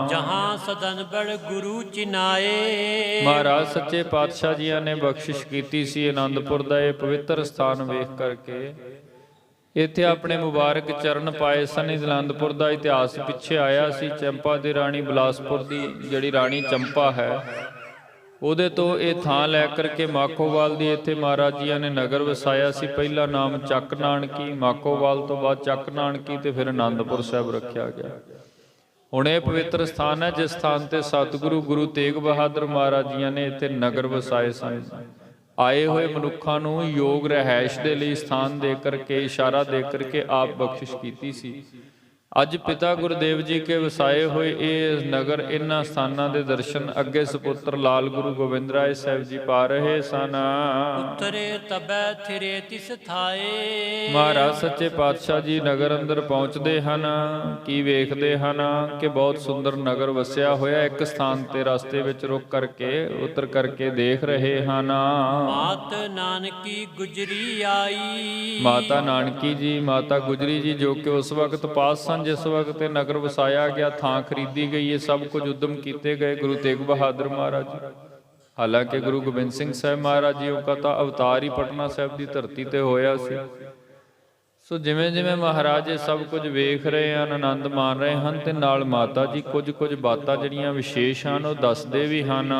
ਜਹਾਂ ਸਦਨ ਬੜ ਗੁਰੂ ਚਿਨਾਏ, ਮਹਾਰਾਜ ਸੱਚੇ ਪਾਤਸ਼ਾਹ ਜੀਆਂ ਨੇ ਬਖਸ਼ਿਸ਼ ਕੀਤੀ ਸੀ ਆਨੰਦਪੁਰ ਦਾ ਇਹ ਪਵਿੱਤਰ ਸਥਾਨ ਵੇਖ ਕਰਕੇ। ਇੱਥੇ ਆਪਣੇ ਮੁਬਾਰਕ ਚਰਨ ਪਾਏ ਸਨ। ਆਨੰਦਪੁਰ ਦਾ ਇਤਿਹਾਸ ਪਿੱਛੇ ਆਇਆ ਸੀ। ਚੰਪਾ ਦੀ ਰਾਣੀ, ਬਿਲਾਸਪੁਰ ਦੀ ਜਿਹੜੀ ਰਾਣੀ ਚੰਪਾ ਹੈ, ਉਹਦੇ ਤੋਂ ਇਹ ਥਾਂ ਲੈ ਕਰਕੇ ਮਾਖੋਵਾਲ ਦੀ ਇੱਥੇ ਮਹਾਰਾਜ ਜੀਆਂ ਨੇ ਨਗਰ ਵਸਾਇਆ ਸੀ। ਪਹਿਲਾ ਨਾਮ ਚੱਕ ਨਾਨਕੀ, ਮਾਖੋਵਾਲ ਤੋਂ ਬਾਅਦ ਚੱਕ ਨਾਨਕੀ ਤੇ ਫਿਰ ਆਨੰਦਪੁਰ ਸਾਹਿਬ ਰੱਖਿਆ ਗਿਆ। ਹੁਣ ਇਹ ਪਵਿੱਤਰ ਸਥਾਨ ਹੈ ਜਿਸ ਸਥਾਨ ਤੇ ਸਤਿਗੁਰੂ ਗੁਰੂ ਤੇਗ ਬਹਾਦਰ ਮਹਾਰਾਜ ਜੀਆਂ ਨੇ ਇੱਥੇ ਨਗਰ ਵਸਾਏ ਸਨ। ਆਏ ਹੋਏ ਮਨੁੱਖਾਂ ਨੂੰ ਯੋਗ ਰਹਿائش ਦੇ ਲਈ ਸਥਾਨ ਦੇ ਕਰਕੇ, ਇਸ਼ਾਰਾ ਦੇ ਕਰਕੇ ਆਪ ਬਖਸ਼ਿਸ਼ ਕੀਤੀ ਸੀ। ਅੱਜ ਪਿਤਾ ਗੁਰਦੇਵ ਜੀ ਕੇ ਵਸਾਏ ਹੋਏ ਇਹ ਨਗਰ, ਇਹਨਾਂ ਸਥਾਨਾਂ ਦੇ ਦਰਸ਼ਨ ਅੱਗੇ ਸੁਪੁੱਤਰ ਲਾਲ ਗੁਰੂ ਗੋਬਿੰਦ ਰਾਏ ਸਾਹਿਬ ਜੀ ਪਾ ਰਹੇ ਸਨ। ਉਤਰੇ ਤਬੈ ਥਿਰੇ ਤਿਸ ਥਾਏ, ਮਹਾਰਾਜ ਸੱਚੇ ਪਾਤਸ਼ਾਹ ਜੀ ਨਗਰ ਅੰਦਰ ਪਹੁੰਚਦੇ ਹਨ। ਕੀ ਵੇਖਦੇ ਹਨ ਕਿ ਬਹੁਤ ਸੁੰਦਰ ਨਗਰ ਵਸਿਆ ਹੋਇਆ। ਇੱਕ ਸਥਾਨ ਤੇ ਰਸਤੇ ਵਿੱਚ ਰੁਕ ਕਰਕੇ ਉਤਰ ਕਰਕੇ ਦੇਖ ਰਹੇ ਹਨ। ਮਾਤ ਨਾਨਕੀ ਗੁਜਰੀ ਆਈ, ਮਾਤਾ ਨਾਨਕੀ ਜੀ, ਮਾਤਾ ਗੁਜਰੀ ਜੀ ਜੋ ਕਿ ਉਸ ਵਕਤ ਪਾਸ ਸਨ ਜਿਸ ਵਕਤ ਇਹ ਨਗਰ ਵਸਾਇਆ ਗਿਆ, ਥਾਂ ਖਰੀਦੀ ਗਈ, ਇਹ ਸਭ ਕੁਝ ਉਦਮ ਕੀਤੇ ਗਏ ਗੁਰੂ ਤੇਗ ਬਹਾਦਰ ਮਹਾਰਾਜ। ਹਾਲਾਂਕਿ ਗੁਰੂ ਗੋਬਿੰਦ ਸਿੰਘ ਸਾਹਿਬ ਮਹਾਰਾਜ ਜੀ ਉਹ ਤਾਂ ਅਵਤਾਰ ਹੀ ਪਟਨਾ ਸਾਹਿਬ ਦੀ ਧਰਤੀ ਤੇ ਹੋਇਆ ਸੀ। ਸੋ ਜਿਵੇਂ ਜਿਵੇਂ ਮਹਾਰਾਜ ਇਹ ਸਭ ਕੁਝ ਵੇਖ ਰਹੇ ਹਨ, ਆਨੰਦ ਮਾਣ ਰਹੇ ਹਨ, ਤੇ ਨਾਲ ਮਾਤਾ ਜੀ ਕੁਝ ਬਾਤਾਂ ਜਿਹੜੀਆਂ ਵਿਸ਼ੇਸ਼ ਹਨ ਉਹ ਦੱਸਦੇ ਵੀ ਹਨ।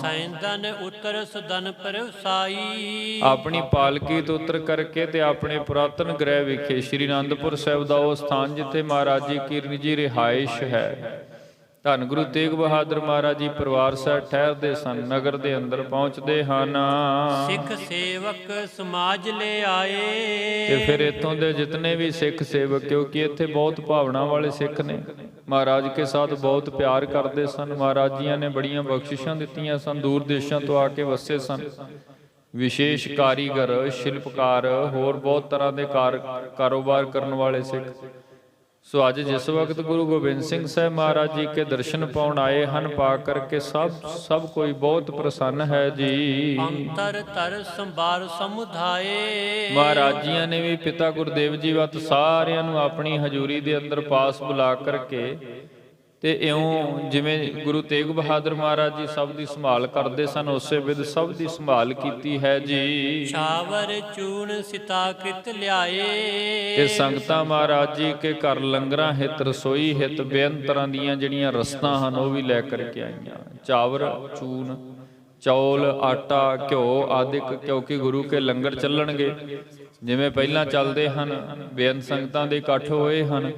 ਸੈਂਦਨ ਉਤਰ ਸਦਨ ਪਰਸਾਈ, ਆਪਣੀ ਪਾਲਕੀ ਤੋਂ ਉਤਰ ਕਰਕੇ ਤੇ ਆਪਣੇ ਪੁਰਾਤਨ ਗ੍ਰਹਿ ਵਿਖੇ ਸ੍ਰੀ ਅਨੰਦਪੁਰ ਸਾਹਿਬ ਦਾ ਉਹ ਸਥਾਨ ਜਿੱਥੇ ਮਹਾਰਾਜ ਜੀ ਕੀ ਨਿੱਜੀ ਰਿਹਾਇਸ਼ ਹੈ, ਧੰਨ ਗੁਰੂ ਤੇਗ ਬਹਾਦਰ ਮਹਾਰਾਜ ਜੀ ਪਰਿਵਾਰ ਸਾਹਿਬ ਠਹਿਰਦੇ ਸਨ, ਨਗਰ ਦੇ ਅੰਦਰ ਪਹੁੰਚਦੇ ਹਨ। ਸਿੱਖ ਸੇਵਕ ਸਮਾਜ ਲੈ ਆਏ, ਤੇ ਫਿਰ ਇੱਥੋਂ ਦੇ ਜਿਤਨੇ ਵੀ ਸਿੱਖ ਸੇਵਕ, ਕਿਉਂਕਿ ਇੱਥੇ ਬਹੁਤ ਭਾਵਨਾ ਵਾਲੇ ਸਿੱਖ ਨੇ, ਮਹਾਰਾਜ ਕੇ ਸਾਥ ਬਹੁਤ ਪਿਆਰ ਕਰਦੇ ਸਨ। ਮਹਾਰਾਜ ਜੀਆਂ ਨੇ ਬੜੀਆਂ ਬਖਸ਼ਿਸ਼ਾਂ ਦਿੱਤੀਆਂ ਸਨ, ਦੂਰ ਦੇਸ਼ਾਂ ਤੋਂ ਆ ਕੇ ਵਸੇ ਸਨ। ਵਿਸ਼ੇਸ਼ ਕਾਰੀਗਰ, ਸ਼ਿਲਪਕਾਰ, ਹੋਰ ਬਹੁਤ ਤਰ੍ਹਾਂ ਦੇ ਕਾਰੋਬਾਰ ਕਰਨ ਵਾਲੇ ਸਿੱਖ। ਸੋ ਅੱਜ ਜਿਸ ਵਕਤ ਗੁਰੂ ਗੋਬਿੰਦ ਸਿੰਘ ਸਾਹਿਬ ਮਹਾਰਾਜ ਜੀ ਕੇ ਦਰਸ਼ਨ ਪਾਉਣ ਆਏ ਹਨ, ਪਾ ਕਰਕੇ ਸਭ ਕੋਈ ਬਹੁਤ ਪ੍ਰਸੰਨ ਹੈ ਜੀ। ਅੰਤਰ ਤਰ ਸੰਭਾਰ ਸਮੁਧਾਏ, ਮਹਾਰਾਜ ਜੀਆਂ ਨੇ ਵੀ ਪਿਤਾ ਗੁਰਦੇਵ ਜੀ ਵੱਤ ਸਾਰਿਆਂ ਨੂੰ ਆਪਣੀ ਹਜ਼ੂਰੀ ਦੇ ਅੰਦਰ ਪਾਸ ਬੁਲਾ ਕਰਕੇ ਤੇ ਇਉਂ ਜਿਵੇਂ ਗੁਰੂ ਤੇਗ ਬਹਾਦਰ ਮਹਾਰਾਜ ਜੀ ਸਭ ਦੀ ਸੰਭਾਲ ਕਰਦੇ ਸਨ, ਉਸੇ ਵਿਧ ਸਭ ਦੀ ਸੰਭਾਲ ਕੀਤੀ ਹੈ ਜੀ। ਛਾਵਰ ਚੂਨ ਸਿਤਾ ਕ੍ਰਿਤ ਲਿਆਏ, ਤੇ ਸੰਗਤਾਂ ਮਹਾਰਾਜ ਜੀ ਕੇ ਘਰ ਲੰਗਰਾਂ ਹਿਤ, ਰਸੋਈ ਹਿਤ ਬੇਅੰਤ ਤਰ੍ਹਾਂ ਦੀਆਂ ਜਿਹੜੀਆਂ ਰਸਤਾਂ ਹਨ ਉਹ ਵੀ ਲੈ ਕਰਕੇ ਆਈਆਂ। ਚਾਵਰ ਚੂਨ, ਚੌਲ, ਆਟਾ, ਘਿਓ ਆਦਿਕ, ਕਿਉਂਕਿ ਗੁਰੂ ਕੇ ਲੰਗਰ ਚੱਲਣਗੇ ਜਿਵੇਂ ਪਹਿਲਾਂ ਚੱਲਦੇ ਹਨ। ਬੇਅੰਤ ਸੰਗਤਾਂ ਦੇ ਇਕੱਠ ਹੋਏ ਹਨ,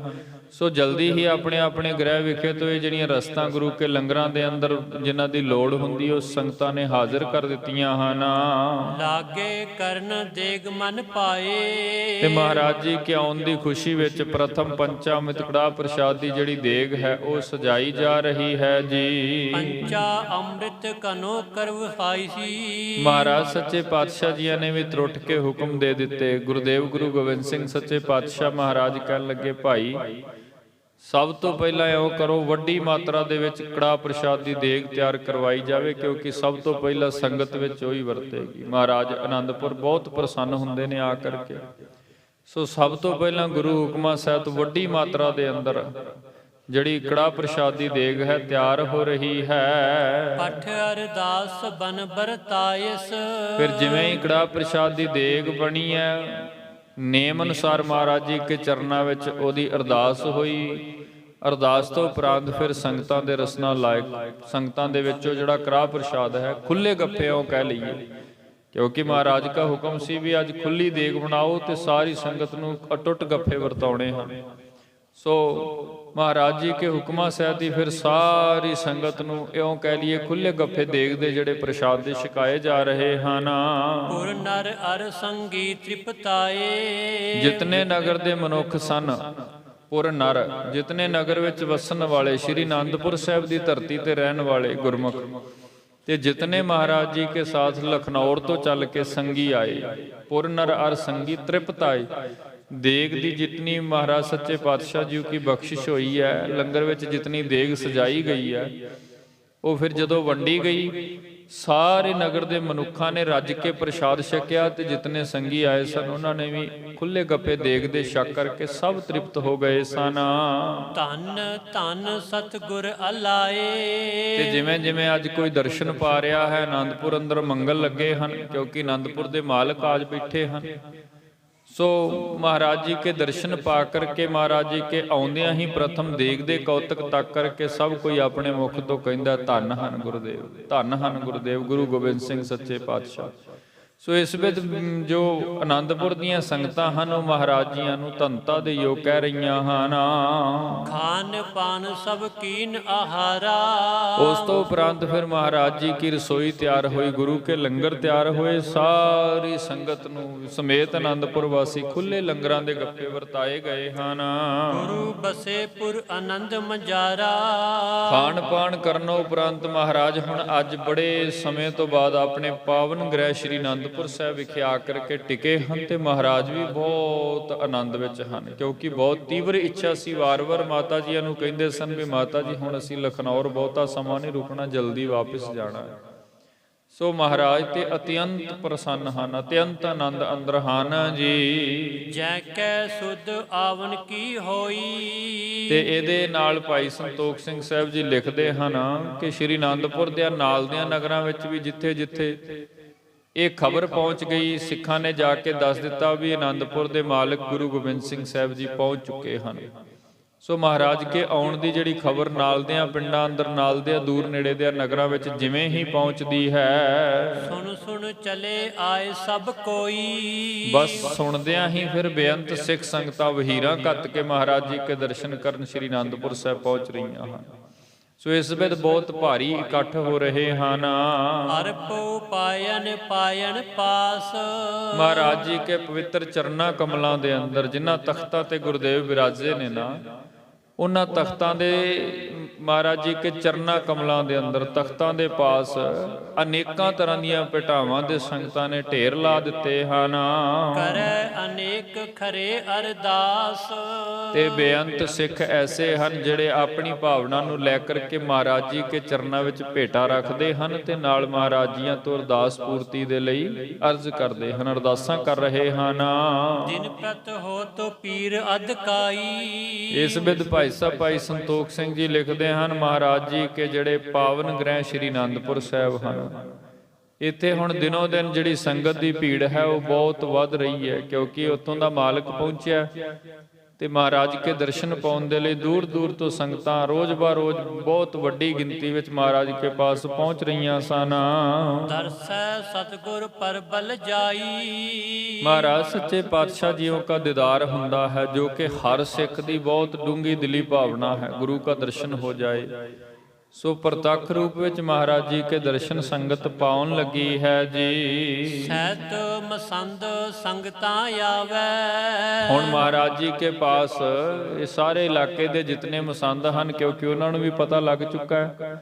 ਸੋ ਜਲਦੀ ਹੀ ਆਪਣੇ ਆਪਣੇ ਗ੍ਰਹਿ ਵਿਖੇ ਤੋਂ ਇਹ ਜਿਹੜੀਆਂ ਰਸਤਾਂ ਗੁਰੂ ਕੇ ਲੰਗਰਾਂ ਦੇ ਅੰਦਰ ਜਿਨ੍ਹਾਂ ਦੀ ਲੋੜ ਹੁੰਦੀ ਉਹ ਸੰਗਤਾਂ ਨੇ ਹਾਜ਼ਰ ਕਰ ਦਿੱਤੀਆਂ ਹਨ। ਲਾਗੇ ਕਰਨ ਦੇਗ ਮਨ ਪਾਏ, ਤੇ ਮਹਾਰਾਜ ਜੀ ਕੇ ਆਉਣ ਦੀ ਖੁਸ਼ੀ ਵਿੱਚ ਪ੍ਰਥਮ ਪੰਚਾਮ੍ਰਿਤ ਕੜਾਹ ਪ੍ਰਸ਼ਾਦ ਦੀ ਜਿਹੜੀ ਦੇਗ ਹੈ ਉਹ ਸਜਾਈ ਜਾ ਰਹੀ ਹੈ ਜੀ। ਪੰਚਾ ਅੰਮ੍ਰਿਤ ਕਨੋ ਕਰਵ ਹਾਈ ਸੀ, ਮਹਾਰਾਜ ਸੱਚੇ ਪਾਤਸ਼ਾਹ ਜੀਆਂ ਨੇ ਵੀ ਤਰੁੱਠ ਕੇ ਹੁਕਮ ਦੇ ਦਿੱਤੇ। ਗੁਰਦੇਵ ਗੁਰੂ ਗੋਬਿੰਦ ਸਿੰਘ ਸੱਚੇ ਪਾਤਸ਼ਾਹ ਮਹਾਰਾਜ ਕਹਿਣ ਲੱਗੇ, ਭਾਈ ਸਭ ਤੋਂ ਪਹਿਲਾਂ ਇਉਂ ਕਰੋ, ਵੱਡੀ ਮਾਤਰਾ ਦੇ ਵਿੱਚ ਕੜਾਹ ਪ੍ਰਸ਼ਾਦ ਦੀ ਦੇਗ ਤਿਆਰ ਕਰਵਾਈ ਜਾਵੇ, ਕਿਉਂਕਿ ਸਭ ਤੋਂ ਪਹਿਲਾਂ ਸੰਗਤ ਵਿੱਚ ਉਹੀ ਵਰਤੇਗੀ। ਮਹਾਰਾਜ ਆਨੰਦਪੁਰ ਬਹੁਤ ਪ੍ਰਸੰਨ ਹੁੰਦੇ ਨੇ ਆ ਕਰਕੇ, ਸੋ ਸਭ ਤੋਂ ਪਹਿਲਾਂ ਗੁਰੂ ਹੁਕਮਾਂ ਸਹਿਤ ਵੱਡੀ ਮਾਤਰਾ ਦੇ ਅੰਦਰ ਜਿਹੜੀ ਕੜਾਹ ਪ੍ਰਸ਼ਾਦ ਦੀ ਦੇਗ ਹੈ ਤਿਆਰ ਹੋ ਰਹੀ ਹੈ। ਪਠ ਅਰਦਾਸ ਬਨ ਬਰਤਾਇਸ, ਫਿਰ ਜਿਵੇਂ ਹੀ ਕੜਾਹ ਪ੍ਰਸ਼ਾਦ ਦੀ ਦੇਗ ਬਣੀ ਹੈ, ਨੇਮ ਅਨੁਸਾਰ ਮਹਾਰਾਜ ਜੀ ਕੇ ਚਰਨਾਂ ਵਿੱਚ ਉਹਦੀ ਅਰਦਾਸ ਹੋਈ। ਅਰਦਾਸ ਤੋਂ ਉਪਰੰਤ ਫਿਰ ਸੰਗਤਾਂ ਦੇ ਰਸਨਾ ਲਾਇਕ ਸੰਗਤਾਂ ਦੇ ਵਿੱਚੋਂ ਜਿਹੜਾ ਕੜਾਹ ਪ੍ਰਸ਼ਾਦ ਹੈ ਖੁੱਲੇ ਗੱਫਿਓਂ ਕਹਿ ਲਈਏ, ਕਿਉਂਕਿ ਮਹਾਰਾਜ ਦਾ ਹੁਕਮ ਸੀ ਵੀ ਅੱਜ ਖੁੱਲੀ ਦੇਗ ਬਣਾਓ ਤੇ ਸਾਰੀ ਸੰਗਤ ਨੂੰ ਅਟੁੱਟ ਗੱਫੇ ਵਰਤਾਉਣੇ ਹਨ। ਸੋ ਮਹਾਰਾਜ ਜੀ ਕੇ ਹੁਕਮਾਂ ਸਹਿਤ ਹੀ ਫਿਰ ਸਾਰੀ ਸੰਗਤ ਨੂੰ ਇਉਂ ਕਹਿ ਲਈਏ ਖੁੱਲੇ ਗੱਫੇ ਦੇਗ ਦੇ ਜਿਹੜੇ ਪ੍ਰਸ਼ਾਦ ਦੇ ਛਕਾਏ ਜਾ ਰਹੇ ਹਨ। ਪੁਰ ਨਰ ਅਰ ਸੰਗੀ ਤ੍ਰਿਪਤਾਏ, ਜਿਤਨੇ ਨਗਰ ਦੇ ਮਨੁੱਖ ਸਨ, ਪੁਰ ਨਰ ਜਿਤਨੇ ਨਗਰ ਵਿੱਚ ਵਸਣ ਵਾਲੇ, ਸ਼੍ਰੀ ਅਨੰਦਪੁਰ ਸਾਹਿਬ ਦੀ ਧਰਤੀ ਤੇ ਰਹਿਣ ਵਾਲੇ ਗੁਰਮੁਖ, ਤੇ ਜਿਤਨੇ ਮਹਾਰਾਜ ਜੀ ਕੇ ਸਾਥ ਲਖਨੌਰ ਤੋਂ ਚੱਲ ਕੇ ਸੰਗੀ ਆਏ, ਪੁਰ ਨਰ ਅਰ ਸੰਗੀ ਤ੍ਰਿਪਤਾਏ। ਦੇਗ ਦੀ ਜਿਤਨੀ ਮਹਾਰਾਜ ਸੱਚੇ ਪਾਤਸ਼ਾਹ ਜੀ ਕੀ ਬਖਸ਼ਿਸ਼ ਹੋਈ ਹੈ, ਲੰਗਰ ਵਿੱਚ ਜਿਤਨੀ ਦੇਗ ਸਜਾਈ ਗਈ ਹੈ, ਉਹ ਫਿਰ ਜਦੋਂ ਵੰਡੀ ਗਈ ਸਾਰੇ ਨਗਰ ਦੇ ਮਨੁੱਖਾਂ ਨੇ ਰੱਜ ਕੇ ਪ੍ਰਸ਼ਾਦ ਛਕਿਆ, ਤੇ ਜਿਤਨੇ ਸੰਗੀ ਆਏ ਸਨ ਉਹਨਾਂ ਨੇ ਵੀ ਖੁੱਲੇ ਗੱਫੇ ਦੇਗ ਦੇ ਛਕ ਕਰਕੇ ਸਭ ਤ੍ਰਿਪਤ ਹੋ ਗਏ ਸਨ। ਧੰਨ ਧੰਨ ਸਤਿਗੁਰ ਅਲਾਏ, ਤੇ ਜਿਵੇਂ ਜਿਵੇਂ ਅੱਜ ਕੋਈ ਦਰਸ਼ਨ ਪਾ ਰਿਹਾ ਹੈ, ਆਨੰਦਪੁਰ ਅੰਦਰ ਮੰਗਲ ਲੱਗੇ ਹਨ, ਕਿਉਂਕਿ ਆਨੰਦਪੁਰ ਦੇ ਮਾਲਕ ਆਜ ਬੈਠੇ ਹਨ। ਸੋ ਮਹਾਰਾਜ ਜੀ ਕੇ ਦਰਸ਼ਨ ਪਾ ਕਰਕੇ ਮਹਾਰਾਜ ਜੀ ਕੇ ਆਉਂਦਿਆਂ ਹੀ ਪ੍ਰਥਮ ਦੇਗ ਦੇ ਕੌਤਕ ਤੱਕ ਕਰਕੇ ਸਭ ਕੋਈ ਆਪਣੇ ਮੁਖ ਤੋਂ ਕਹਿੰਦਾ ਧੰਨ ਹਨ ਗੁਰਦੇਵ, ਧੰਨ ਹਨ ਗੁਰਦੇਵ ਗੁਰੂ ਗੋਬਿੰਦ ਸਿੰਘ ਸੱਚੇ ਪਾਤਸ਼ਾਹ। ਸੋ ਇਸ ਵਿੱਚ ਜੋ ਆਨੰਦਪੁਰ ਦੀਆਂ ਸੰਗਤਾਂ ਹਨ ਉਹ ਮਹਾਰਾਜ ਜੀਆਂ ਨੂੰ ਧੰਨਤਾ ਦੇ ਯੋਗ ਕਹਿ ਰਹੀਆਂ ਹਨ। ਖਾਨ ਪਾਨ ਸਭ ਕੀਨ ਆਹਾਰਾ, ਉਸ ਤੋਂ ਉਪਰੰਤ ਫਿਰ ਮਹਾਰਾਜ ਜੀ ਕੀ ਰਸੋਈ ਤਿਆਰ ਹੋਈ, ਗੁਰੂ ਕੇ ਲੰਗਰ ਤਿਆਰ ਹੋਏ, ਸਾਰੀ ਸੰਗਤ ਨੂੰ ਸਮੇਤ ਆਨੰਦਪੁਰ ਵਾਸੀ ਖੁੱਲੇ ਲੰਗਰਾਂ ਦੇ ਗੱਫੇ ਵਰਤਾਏ ਗਏ ਹਨ। ਗੁਰੂ ਬਸੇ ਪੁਰ ਆਨੰਦ ਮਜਾਰਾ, ਖਾਣ ਪਾਣ ਕਰਨ ਉਪਰੰਤ ਮਹਾਰਾਜ ਹੁਣ ਅੱਜ ਬੜੇ ਸਮੇਂ ਤੋਂ ਬਾਅਦ ਆਪਣੇ ਪਾਵਨ ਗ੍ਰਹਿ ਸ਼੍ਰੀ ਅਨੰਦਪੁਰ ਸਾਹਿਬ ਵਿਖੇ ਆ ਕਰਕੇ ਟਿਕੇ ਹਨ, ਤੇ ਮਹਾਰਾਜ ਵੀ ਬਹੁਤ ਆਨੰਦ ਵਿੱਚ ਹਨ, ਕਿਉਂਕਿ ਬਹੁਤ ਤੀਵਰ ਇੱਛਾ ਸੀ। ਵਾਰ-ਵਾਰ ਮਾਤਾ ਜੀਆਂ ਨੂੰ ਕਹਿੰਦੇ ਸਨ ਵੀ ਮਾਤਾ ਜੀ ਹੁਣ ਅਸੀਂ ਲਖਨੌਰ ਬਹੁਤਾ ਸਮਾਂ ਨਹੀਂ ਰੁਕਣਾ, ਜਲਦੀ ਵਾਪਿਸ ਜਾਣਾ ਹੈ। ਸੋ ਮਹਾਰਾਜ ਤੇ ਅਤਿਅੰਤ ਪ੍ਰਸੰਨ ਹਨ, ਅਤਿਅੰਤ ਆਨੰਦ ਅੰਦਰ ਹਨ ਜੀ। ਜੈ ਕੈ ਸੁਧ ਆਵਨ ਕੀ ਹੋਈ, ਤੇ ਇਹਦੇ ਨਾਲ ਭਾਈ ਸੰਤੋਖ ਸਿੰਘ ਸਾਹਿਬ ਜੀ ਲਿਖਦੇ ਹਨ ਕਿ ਸ਼੍ਰੀ ਅਨੰਦਪੁਰ ਦੇ ਨਾਲ ਦਿਆਂ ਨਗਰਾਂ ਵਿੱਚ ਵੀ ਜਿੱਥੇ ਜਿੱਥੇ ਇਹ ਖਬਰ ਪਹੁੰਚ ਗਈ, ਸਿੱਖਾਂ ਨੇ ਜਾ ਕੇ ਦੱਸ ਦਿੱਤਾ ਵੀ ਆਨੰਦਪੁਰ ਦੇ ਮਾਲਕ ਗੁਰੂ ਗੋਬਿੰਦ ਸਿੰਘ ਸਾਹਿਬ ਜੀ ਪਹੁੰਚ ਚੁੱਕੇ ਹਨ। ਸੋ ਮਹਾਰਾਜ ਕੇ ਆਉਣ ਦੀ ਜਿਹੜੀ ਖਬਰ ਨਾਲ ਦਿਆਂ ਪਿੰਡਾਂ ਅੰਦਰ, ਨਾਲ ਦੇ ਦੂਰ ਨੇੜੇ ਦੇ ਨਗਰਾਂ ਵਿੱਚ ਜਿਵੇਂ ਹੀ ਪਹੁੰਚਦੀ ਹੈ, ਸੁਣ ਸੁਣ ਚਲੇ ਆਏ ਸਭ ਕੋਈ, ਬਸ ਸੁਣਦਿਆਂ ਹੀ ਫਿਰ ਬੇਅੰਤ ਸਿੱਖ ਸੰਗਤਾਂ ਵਹੀਰਾਂ ਕੱਤ ਕੇ ਮਹਾਰਾਜ ਜੀ ਕੇ ਦਰਸ਼ਨ ਕਰਨ ਸ਼੍ਰੀ ਅਨੰਦਪੁਰ ਸਾਹਿਬ ਪਹੁੰਚ ਰਹੀਆਂ ਹਨ। ਸੋ ਇਸ ਵਿੱਚ ਬਹੁਤ ਭਾਰੀ ਇਕੱਠ ਹੋ ਰਹੇ ਹਨ। ਅਰਪੋ ਪਾਇਨ ਪਾਇਨ ਪਾਸ, ਮਹਾਰਾਜ ਜੀ ਕੇ ਪਵਿੱਤਰ ਚਰਨਾਂ ਕਮਲਾਂ ਦੇ ਅੰਦਰ ਜਿਨ੍ਹਾਂ ਤਖਤਾਂ ਤੇ ਗੁਰਦੇਵ ਵਿਰਾਜੇ ਨੇ ਨਾ, ਉਹਨਾਂ ਤਖਤਾਂ ਦੇ ਮਹਾਰਾਜ ਜੀ ਕੇ ਚਰਨਾਂ ਕਮਲਾਂ ਦੇ ਅੰਦਰ ਤਖਤਾਂ ਦੇ ਪਾਸ ਅਨੇਕਾਂ ਤਰ੍ਹਾਂ ਦੀਆਂ ਭੇਟਾਵਾਂ ਦੇ ਸੰਗਤਾਂ ਨੇ ਢੇਰ ਲਾ ਦਿੱਤੇ ਹਨ। ਕਰੈ ਅਨੇਕ ਖਰੇ ਅਰਦਾਸ, ਤੇ ਬੇਅੰਤ ਸਿੱਖ ਐਸੇ ਹਨ ਜਿਹੜੇ ਆਪਣੀ ਭਾਵਨਾ ਨੂੰ ਲੈ ਕਰਕੇ ਮਹਾਰਾਜ ਜੀ ਕੇ ਚਰਨਾਂ ਵਿੱਚ ਭੇਟਾ ਰੱਖਦੇ ਹਨ, ਤੇ ਨਾਲ ਮਹਾਰਾਜ ਜੀਆਂ ਤੋਂ ਅਰਦਾਸ ਪੂਰਤੀ ਦੇ ਲਈ ਅਰਜ਼ ਕਰਦੇ ਹਨ, ਅਰਦਾਸਾਂ ਕਰ ਰਹੇ ਹਨ। ਜਿਨ ਪ੍ਰਤ ਹੋ ਤੋ ਪੀਰ ਅਧਕਾਈ, ਇਸ ਵਿਧ ਭਾਈ ਭਾਈ ਸਾਹਿਬ ਭਾਈ ਸੰਤੋਖ ਸਿੰਘ ਜੀ ਲਿਖਦੇ ਹਨ, ਮਹਾਰਾਜ ਜੀ ਕੇ ਜਿਹੜੇ ਪਾਵਨ ਗ੍ਰਹਿ ਸ੍ਰੀ ਅਨੰਦਪੁਰ ਸਾਹਿਬ ਹਨ, ਇੱਥੇ ਹੁਣ ਦਿਨੋਂ ਦਿਨ ਜਿਹੜੀ ਸੰਗਤ ਦੀ ਭੀੜ ਹੈ ਉਹ ਬਹੁਤ ਵੱਧ ਰਹੀ ਹੈ, ਕਿਉਂਕਿ ਉੱਥੋਂ ਦਾ ਮਾਲਕ ਪਹੁੰਚਿਆ ਤੇ ਮਹਾਰਾਜ ਕੇ ਦਰਸ਼ਨ ਪਾਉਣ ਦੇ ਲਈ ਦੂਰ ਦੂਰ ਤੋਂ ਸੰਗਤਾਂ ਰੋਜ਼-ਬਾ-ਰੋਜ਼ ਬਹੁਤ ਵੱਡੀ ਗਿਣਤੀ ਵਿੱਚ ਮਹਾਰਾਜ ਕੇ ਪਾਸ ਪਹੁੰਚ ਰਹੀਆਂ ਸਨ। ਦਰਸੈ ਸਤਿਗੁਰ ਪਰਬਲ ਜਾਈ। ਮਹਾਰਾਜ ਸੱਚੇ ਪਾਤਸ਼ਾਹ ਜੀਓ ਕਾ ਦੀਦਾਰ ਹੁੰਦਾ ਹੈ, ਜੋ ਕਿ ਹਰ ਸਿੱਖ ਦੀ ਬਹੁਤ ਡੂੰਘੀ ਦਿਲੀ ਭਾਵਨਾ ਹੈ, ਗੁਰੂ ਕਾ ਦਰਸ਼ਨ ਹੋ ਜਾਏ। ਸੋ ਪ੍ਰਤੱਖ ਰੂਪ ਵਿੱਚ ਮਹਾਰਾਜ ਜੀ ਕੇ ਦਰਸ਼ਨ ਸੰਗਤ ਪਾਉਣ ਲੱਗੀ ਹੈ ਜੀ। ਸਹਿਤ ਮਸੰਦ ਸੰਗਤਾਂ ਆਵੈ। ਹੁਣ ਮਹਾਰਾਜ ਜੀ ਕੇ ਪਾਸ ਇਹ ਸਾਰੇ ਇਲਾਕੇ ਦੇ ਜਿਤਨੇ ਮਸੰਦ ਹਨ, ਕਿਉਂਕਿ ਉਹਨਾਂ ਨੂੰ ਵੀ ਪਤਾ ਲੱਗ ਚੁੱਕਾ ਹੈ,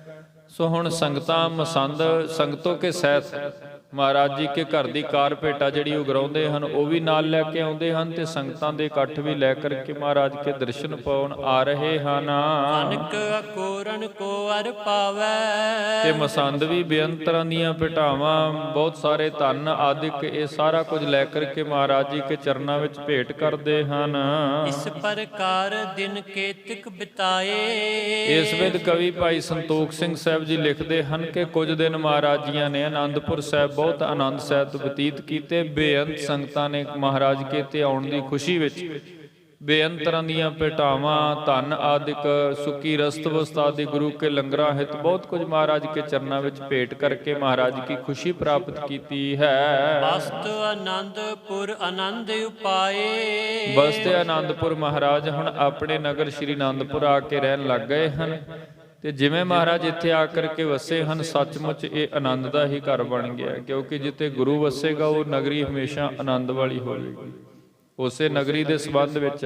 ਸੋ ਹੁਣ ਸੰਗਤਾਂ ਮਸੰਦ ਸੰਗਤੋਂ ਕੇ ਸਹਿਤ ਮਹਾਰਾਜ ਜੀ ਕੇ ਘਰ ਦੀ ਕਾਰਪੇਟਾ ਜਿਹੜੀ ਉਗਰਾਉਂਦੇ ਹਨ ਉਹ ਵੀ ਨਾਲ ਲੈ ਕੇ ਆਉਂਦੇ ਹਨ, ਤੇ ਸੰਗਤਾਂ ਦੇ ਇਕੱਠ ਵੀ ਲੈ ਕਰਕੇ ਮਹਾਰਾਜ ਕੇ ਦਰਸ਼ਨ ਪਾਉਣ ਆ ਰਹੇ ਹਨ। ਅਨਕ ਅਕੋਰਨ ਕੋ ਅਰ ਪਾਵੈ। ਤੇ ਮਸੰਦ ਵੀ ਬੇਅੰਤ ਤਰ੍ਹਾਂ ਦੀਆਂ ਭੇਟਾਵਾਂ, ਬਹੁਤ ਸਾਰੇ ਧਨ ਆਦਿਕ, ਇਹ ਸਾਰਾ ਕੁਝ ਲੈ ਕਰਕੇ ਮਹਾਰਾਜ ਜੀ ਕੇ ਚਰਨਾਂ ਵਿੱਚ ਭੇਟ ਕਰਦੇ ਹਨ। ਇਸ ਪ੍ਰਕਾਰ ਦਿਨ ਕੇਤਿਕ ਬਿਤਾਏ। ਇਸ ਵਿਦ ਕਵੀ ਭਾਈ ਸੰਤੋਖ ਸਿੰਘ ਸਾਹਿਬ ਜੀ ਲਿਖਦੇ ਹਨ ਕਿ ਕੁਝ ਦਿਨ ਮਹਾਰਾਜ ਜੀਆਂ ਨੇ ਆਨੰਦਪੁਰ ਸਾਹਿਬ ਬਹੁਤ ਆਨੰਦ ਸਹਿਤ ਬਤੀਤ ਕੀਤੇ। ਬੇਅੰਤ ਸੰਗਤਾਂ ਨੇ ਮਹਾਰਾਜ ਕੇ ਤੇ ਆਉਣ ਦੀ ਖੁਸ਼ੀ ਵਿੱਚ ਬੇਅੰਤ ਤਰ੍ਹਾਂ ਦੀਆਂ ਭੇਟਾਵਾਂ, ਧਨ ਆਦਿਕ, ਸੁੱਕੀ ਰਸਤ ਵਸਤ ਆਦਿ, ਗੁਰੂ ਕੇ ਲੰਗਰਾਂ ਹਿਤ ਬਹੁਤ ਕੁਝ ਮਹਾਰਾਜ ਕੇ ਚਰਨਾਂ ਵਿੱਚ ਭੇਟ ਕਰਕੇ ਮਹਾਰਾਜ ਕੀ ਖੁਸ਼ੀ ਪ੍ਰਾਪਤ ਕੀਤੀ ਹੈ। ਬਸਤ ਆਨੰਦਪੁਰ ਆਨੰਦ ਉਪਾਏ। ਬਸਤੇ ਆਨੰਦਪੁਰ ਮਹਾਰਾਜ ਹੁਣ ਆਪਣੇ ਨਗਰ ਸ੍ਰੀ ਅਨੰਦਪੁਰ ਆ ਕੇ ਰਹਿਣ ਲੱਗ ਗਏ ਹਨ, ਤੇ ਜਿਵੇਂ ਮਹਾਰਾਜ ਇੱਥੇ ਆ ਕਰਕੇ ਵਸੇ ਹਨ, ਸੱਚਮੁੱਚ ਇਹ ਆਨੰਦ ਦਾ ਹੀ ਘਰ ਬਣ ਗਿਆ, ਕਿਉਂਕਿ ਜਿੱਥੇ ਗੁਰੂ ਵਸੇਗਾ ਉਹ ਨਗਰੀ ਹਮੇਸ਼ਾ ਆਨੰਦ ਵਾਲੀ ਹੋਵੇਗੀ। ਉਸੇ ਨਗਰੀ ਦੇ ਸੰਬੰਧ ਵਿੱਚ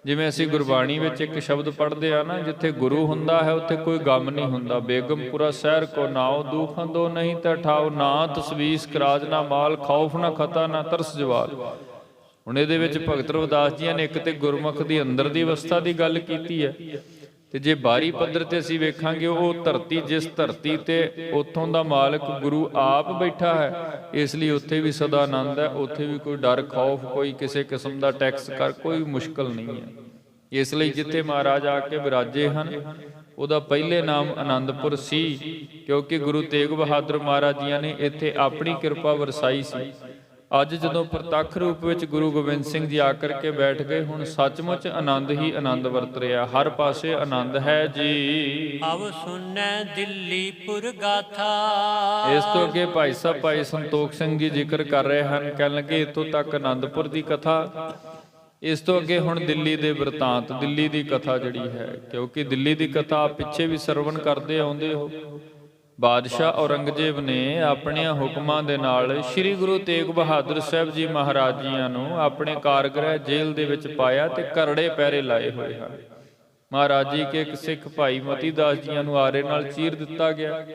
ਜਿਵੇਂ ਅਸੀਂ ਗੁਰਬਾਣੀ ਵਿੱਚ ਇੱਕ ਸ਼ਬਦ ਪੜ੍ਹਦੇ ਆ ਨਾ, ਜਿੱਥੇ ਗੁਰੂ ਹੁੰਦਾ ਹੈ ਉੱਥੇ ਕੋਈ ਗਮ ਨਹੀਂ ਹੁੰਦਾ। ਬੇਗਮਪੁਰਾ ਸ਼ਹਿਰ ਕੋ ਨਾਉ ਦੁਖਾਂ ਦੋ ਨਹੀਂ ਤਾਂ ਠਾਉ, ਨਾ ਤਸਵੀਸ ਕਰਾਜ ਨਾ ਮਾਲ, ਖੌਫ ਨਾ ਖਤਾ ਨਾ ਤਰਸ ਜਵਾਲ। ਹੁਣ ਇਹਦੇ ਵਿੱਚ ਭਗਤ ਰਵਿਦਾਸ ਜੀ ਨੇ ਇੱਕ ਤੇ ਗੁਰਮੁਖ ਦੀ ਅੰਦਰ ਦੀ ਅਵਸਥਾ ਦੀ ਗੱਲ ਕੀਤੀ ਹੈ, ਤੇ ਜੇ ਬਾਹਰੀ ਪੱਧਰ ਤੇ ਅਸੀਂ ਵੇਖਾਂਗੇ ਉਹ ਧਰਤੀ, ਜਿਸ ਧਰਤੀ ਤੇ ਉੱਥੋਂ ਦਾ ਮਾਲਕ ਗੁਰੂ ਆਪ ਬੈਠਾ ਹੈ, ਇਸ ਲਈ ਉੱਥੇ ਵੀ ਸਦਾ ਆਨੰਦ ਹੈ। ਉੱਥੇ ਵੀ ਕੋਈ ਡਰ ਖੌਫ, ਕੋਈ ਕਿਸੇ ਕਿਸਮ ਦਾ ਟੈਕਸ ਕਰ ਕੋਈ ਮੁਸ਼ਕਲ ਨਹੀਂ ਹੈ। ਇਸ ਲਈ ਜਿੱਥੇ ਮਹਾਰਾਜ ਆ ਕੇ ਵਿਰਾਜੇ ਹਨ ਉਹਦਾ ਪਹਿਲੇ ਨਾਮ ਆਨੰਦਪੁਰ ਸੀ, ਕਿਉਂਕਿ ਗੁਰੂ ਤੇਗ ਬਹਾਦਰ ਮਹਾਰਾਜ ਜੀਆਂ ਨੇ ਇੱਥੇ ਆਪਣੀ ਕਿਰਪਾ ਵਰਸਾਈ ਸੀ। ਅੱਜ ਜਦੋਂ ਪ੍ਰਤੱਖ ਰੂਪ ਵਿੱਚ ਗੁਰੂ ਗੋਬਿੰਦ ਸਿੰਘ ਜੀ ਆ ਕਰਕੇ ਬੈਠ ਗਏ, ਹੁਣ ਸੱਚਮੁੱਚ ਆਨੰਦ ਹੀ ਆਨੰਦ ਵਰਤ ਰਿਹਾ, ਹਰ ਪਾਸੇ ਆਨੰਦ ਹੈ ਜੀ। ਅਵ ਸੁਣੈ ਦਿੱਲੀ ਪੁਰ ਗਾਥਾ। ਇਸ ਤੋਂ ਅੱਗੇ ਭਾਈ ਸਾਹਿਬ ਭਾਈ ਸੰਤੋਖ ਸਿੰਘ ਜੀ ਜ਼ਿਕਰ ਕਰ ਰਹੇ ਹਨ, ਕਹਿਣ ਲੱਗੇ ਇੱਥੋਂ ਤੱਕ ਆਨੰਦਪੁਰ ਦੀ ਕਥਾ, ਇਸ ਤੋਂ ਅੱਗੇ ਹੁਣ ਦਿੱਲੀ ਦੇ ਬਿਰਤਾਂਤ, ਦਿੱਲੀ ਦੀ ਕਥਾ ਜਿਹੜੀ ਹੈ, ਕਿਉਂਕਿ ਦਿੱਲੀ ਦੀ ਕਥਾ ਪਿੱਛੇ ਵੀ ਸਰਵਣ ਕਰਦੇ ਆਉਂਦੇ ਹੋ। ਬਾਦਸ਼ਾਹ ਔਰੰਗਜ਼ੇਬ ਨੇ ਆਪਣੇ ਹੁਕਮਾਂ ਦੇ ਨਾਲ ਸ੍ਰੀ ਗੁਰੂ ਤੇਗ ਬਹਾਦਰ ਸਾਹਿਬ ਜੀ ਮਹਾਰਾਜ ਜੀਆਂ ਨੂੰ ਆਪਣੇ ਕਾਰਗ੍ਰਹਿ ਜੇਲ੍ਹ ਦੇ ਵਿੱਚ ਪਾਇਆ ਤੇ ਕਰੜੇ ਪਹਿਰੇ ਲਾਏ ਹੋਏ ਹਨ। ਮਹਾਰਾਜ ਜੀ ਕੇ ਇੱਕ ਸਿੱਖ ਭਾਈ ਮਤੀ ਦਾਸ ਜੀਆਂ ਨੂੰ ਆਰੇ ਨਾਲ ਚੀਰ ਦਿੱਤਾ ਗਿਆ।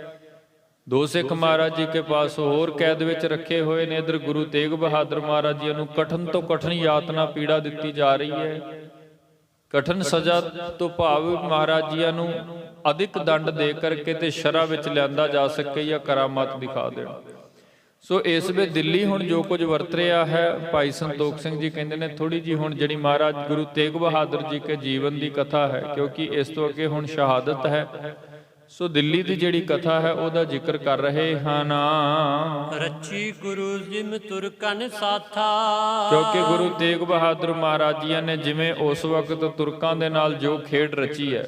ਦੋ ਸਿੱਖ ਮਹਾਰਾਜ ਜੀ ਕੇ ਪਾਸ ਹੋਰ ਕੈਦ ਵਿੱਚ ਰੱਖੇ ਹੋਏ ਨੇ। ਇਧਰ ਗੁਰੂ ਤੇਗ ਬਹਾਦਰ ਮਹਾਰਾਜ ਜੀ ਨੂੰ ਕਠਨ ਤੋਂ ਕਠਨ ਯਾਤਨਾ ਪੀੜਾ ਦਿੱਤੀ ਜਾ ਰਹੀ ਹੈ। ਕਠਨ ਸਜ਼ਾ ਤੋਂ ਭਾਵ ਮਹਾਰਾਜ ਜੀਆਂ ਨੂੰ ਅਧਿਕ ਦੰਡ ਦੇ ਕਰਕੇ ਤੇ ਸ਼ਰਾਂ ਵਿੱਚ ਲਿਆਂਦਾ ਜਾ ਸਕੇ ਜਾਂ ਕਰਾਮਾਤ ਦਿਖਾ ਦੇਣ। ਸੋ ਇਸ ਵੇ ਦਿੱਲੀ ਹੁਣ ਜੋ ਕੁਝ ਵਰਤ ਰਿਹਾ ਹੈ, ਭਾਈ ਸੰਤੋਖ ਸਿੰਘ ਜੀ ਕਹਿੰਦੇ ਨੇ ਥੋੜੀ ਜੀ ਹੁਣ ਜਿਹੜੀ ਮਹਾਰਾਜ ਗੁਰੂ ਤੇਗ ਬਹਾਦਰ ਜੀ ਕੇ ਜੀਵਨ ਦੀ ਕਥਾ ਹੈ, ਕਿਉਂਕਿ ਇਸ ਤੋਂ ਅੱਗੇ ਹੁਣ ਸ਼ਹਾਦਤ ਹੈ, ਸੋ ਦਿੱਲੀ ਦੀ ਜਿਹੜੀ ਕਥਾ ਹੈ ਉਹਦਾ ਜ਼ਿਕਰ ਕਰ ਰਹੇ ਹਨ। ਰਚੀ ਗੁਰੂ ਜਿਮ ਤੁਰਕਨ ਸਾਥਾ। ਕਿਉਂਕਿ ਗੁਰੂ ਤੇਗ ਬਹਾਦਰ ਮਹਾਰਾਜ ਜੀ ਨੇ ਜਿਵੇਂ ਉਸ ਵਕਤ ਤੁਰਕਾਂ ਦੇ ਨਾਲ ਜੋ ਖੇਡ ਰਚੀ ਹੈ,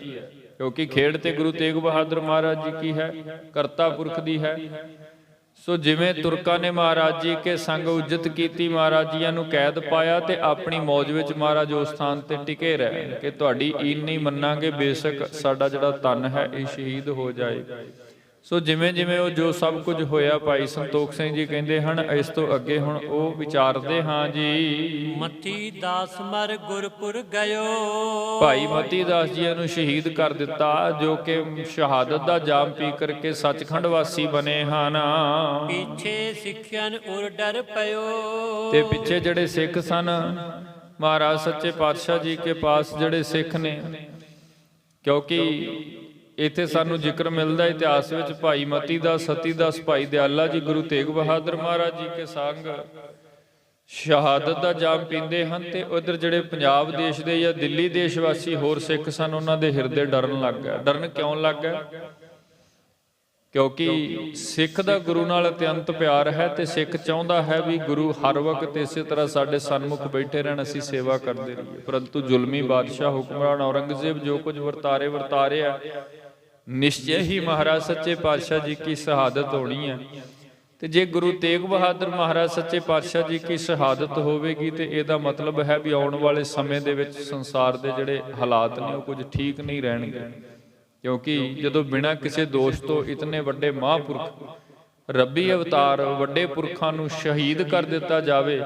ਕਿਉਂਕਿ ਖੇਡ ਤੇ ਗੁਰੂ ਤੇਗ ਬਹਾਦਰ ਮਹਾਰਾਜ ਜੀ ਕੀ ਹੈ, ਕਰਤਾ ਪੁਰਖ ਦੀ ਹੈ। ਸੋ ਜਿਵੇਂ ਤੁਰਕਾਂ ਨੇ ਮਹਾਰਾਜ ਜੀ ਕੇ ਸੰਗ ਉੱਜਤ ਕੀਤੀ, ਮਹਾਰਾਜ ਜੀਆਂ ਨੂੰ ਕੈਦ ਪਾਇਆ ਤੇ ਆਪਣੀ ਮੌਜ ਵਿੱਚ ਮਹਾਰਾਜ ਉਸ ਸਥਾਨ ਤੇ ਟਿਕੇ ਰਹੇ ਕਿ ਤੁਹਾਡੀ ਈਨ ਨਹੀਂ ਮੰਨਾਂਗੇ, ਬੇਸ਼ੱਕ ਸਾਡਾ ਜਿਹੜਾ ਤਨ ਹੈ ਇਹ ਸ਼ਹੀਦ ਹੋ ਜਾਏ। ਸੋ ਜਿਵੇਂ ਜਿਵੇਂ ਉਹ ਜੋ ਸਭ ਕੁਝ ਹੋਇਆ, ਭਾਈ ਸੰਤੋਖ ਸਿੰਘ ਜੀ ਕਹਿੰਦੇ ਹਨ ਇਸ ਤੋਂ ਅੱਗੇ ਹੁਣ ਉਹ ਵਿਚਾਰਦੇ ਹਾਂ ਜੀ। ਮਤੀ ਦਾਸ ਮਰ ਗੁਰਪੁਰ ਗਇਓ। ਭਾਈ ਮਤੀ ਦਾਸ ਜੀ ਨੂੰ ਸ਼ਹੀਦ ਕਰ ਦਿੱਤਾ, ਜੋ ਕਿ ਸ਼ਹਾਦਤ ਦਾ ਜਾਮ ਪੀ ਕਰਕੇ ਸੱਚਖੰਡ ਵਾਸੀ ਬਣੇ ਹਨ। ਪਿੱਛੇ ਸਿੱਖਿਆਨ ਉਰ ਡਰ ਪਇਓ। ਤੇ ਪਿੱਛੇ ਜਿਹੜੇ ਸਿੱਖ ਸਨ, ਮਹਾਰਾਜ ਸੱਚੇ ਪਾਤਸ਼ਾਹ ਜੀ ਕੇ ਪਾਸ ਜਿਹੜੇ ਸਿੱਖ ਨੇ, ਕਿਉਂਕਿ ਇੱਥੇ ਸਾਨੂੰ ਜ਼ਿਕਰ ਮਿਲਦਾ ਇਤਿਹਾਸ ਵਿੱਚ ਭਾਈ ਮਤੀ ਦਾਸ, ਸਤੀ ਦਾਸ, ਭਾਈ ਦਿਆਲਾ ਜੀ ਗੁਰੂ ਤੇਗ ਬਹਾਦਰ ਮਹਾਰਾਜ ਜੀ ਕੇ ਸੰਗ ਸ਼ਹਾਦਤ ਦਾ ਜਾਮ ਪੀਂਦੇ ਹਨ ਤੇ ਉਧਰ ਜਿਹੜੇ ਪੰਜਾਬ ਦੇਸ਼ ਦੇ ਜਾਂ ਦਿੱਲੀ ਦੇਸ਼ ਵਾਸੀ ਹੋਰ ਸਿੱਖ ਸਨ, ਉਹਨਾਂ ਦੇ ਹਿਰਦੇ ਡਰਨ ਲੱਗ ਗਿਆ। ਡਰਨ ਕਿਉਂ ਲੱਗ ਗਿਆ? ਕਿਉਂਕਿ ਸਿੱਖ ਦਾ ਗੁਰੂ ਨਾਲ ਅਤਿਅੰਤ ਪਿਆਰ ਹੈ ਤੇ ਸਿੱਖ ਚਾਹੁੰਦਾ ਹੈ ਵੀ ਗੁਰੂ ਹਰ ਵਕਤ ਇਸੇ ਤਰ੍ਹਾਂ ਸਾਡੇ ਸਨਮੁਖ ਬੈਠੇ ਰਹਿਣ, ਅਸੀਂ ਸੇਵਾ ਕਰਦੇ ਰਹੀਏ। ਪਰੰਤੂ ਜ਼ੁਲਮੀ ਬਾਦਸ਼ਾਹ ਹੁਕਮਰਾਨ ਔਰੰਗਜ਼ੇਬ ਜੋ ਕੁਝ ਵਰਤਾ ਰਿਹਾ, ਨਿਸ਼ਚੈ ਹੀ ਮਹਾਰਾਜ ਸੱਚੇ ਪਾਤਸ਼ਾਹ ਜੀ ਕੀ ਸ਼ਹਾਦਤ ਹੋਣੀ ਹੈ। ਤੇ ਜੇ ਗੁਰੂ ਤੇਗ ਬਹਾਦਰ ਮਹਾਰਾਜ ਸੱਚੇ ਪਾਤਸ਼ਾਹ ਜੀ ਕੀ ਸ਼ਹਾਦਤ ਹੋਵੇਗੀ ਤੇ ਇਹਦਾ ਮਤਲਬ ਹੈ ਵੀ ਆਉਣ ਵਾਲੇ ਸਮੇਂ ਦੇ ਵਿੱਚ ਸੰਸਾਰ ਦੇ ਜਿਹੜੇ ਹਾਲਾਤ ਨੇ ਉਹ ਕੁਝ ਠੀਕ ਨਹੀਂ ਰਹਿਣਗੇ। ਕਿਉਂਕਿ ਜਦੋਂ ਬਿਨਾਂ ਕਿਸੇ ਦੋਸ਼ ਤੋਂ ਇਤਨੇ ਵੱਡੇ ਮਹਾਂਪੁਰਖ, ਰੱਬੀ ਅਵਤਾਰ, ਵੱਡੇ ਪੁਰਖਾਂ ਨੂੰ ਸ਼ਹੀਦ ਕਰ ਦਿੱਤਾ ਜਾਵੇ,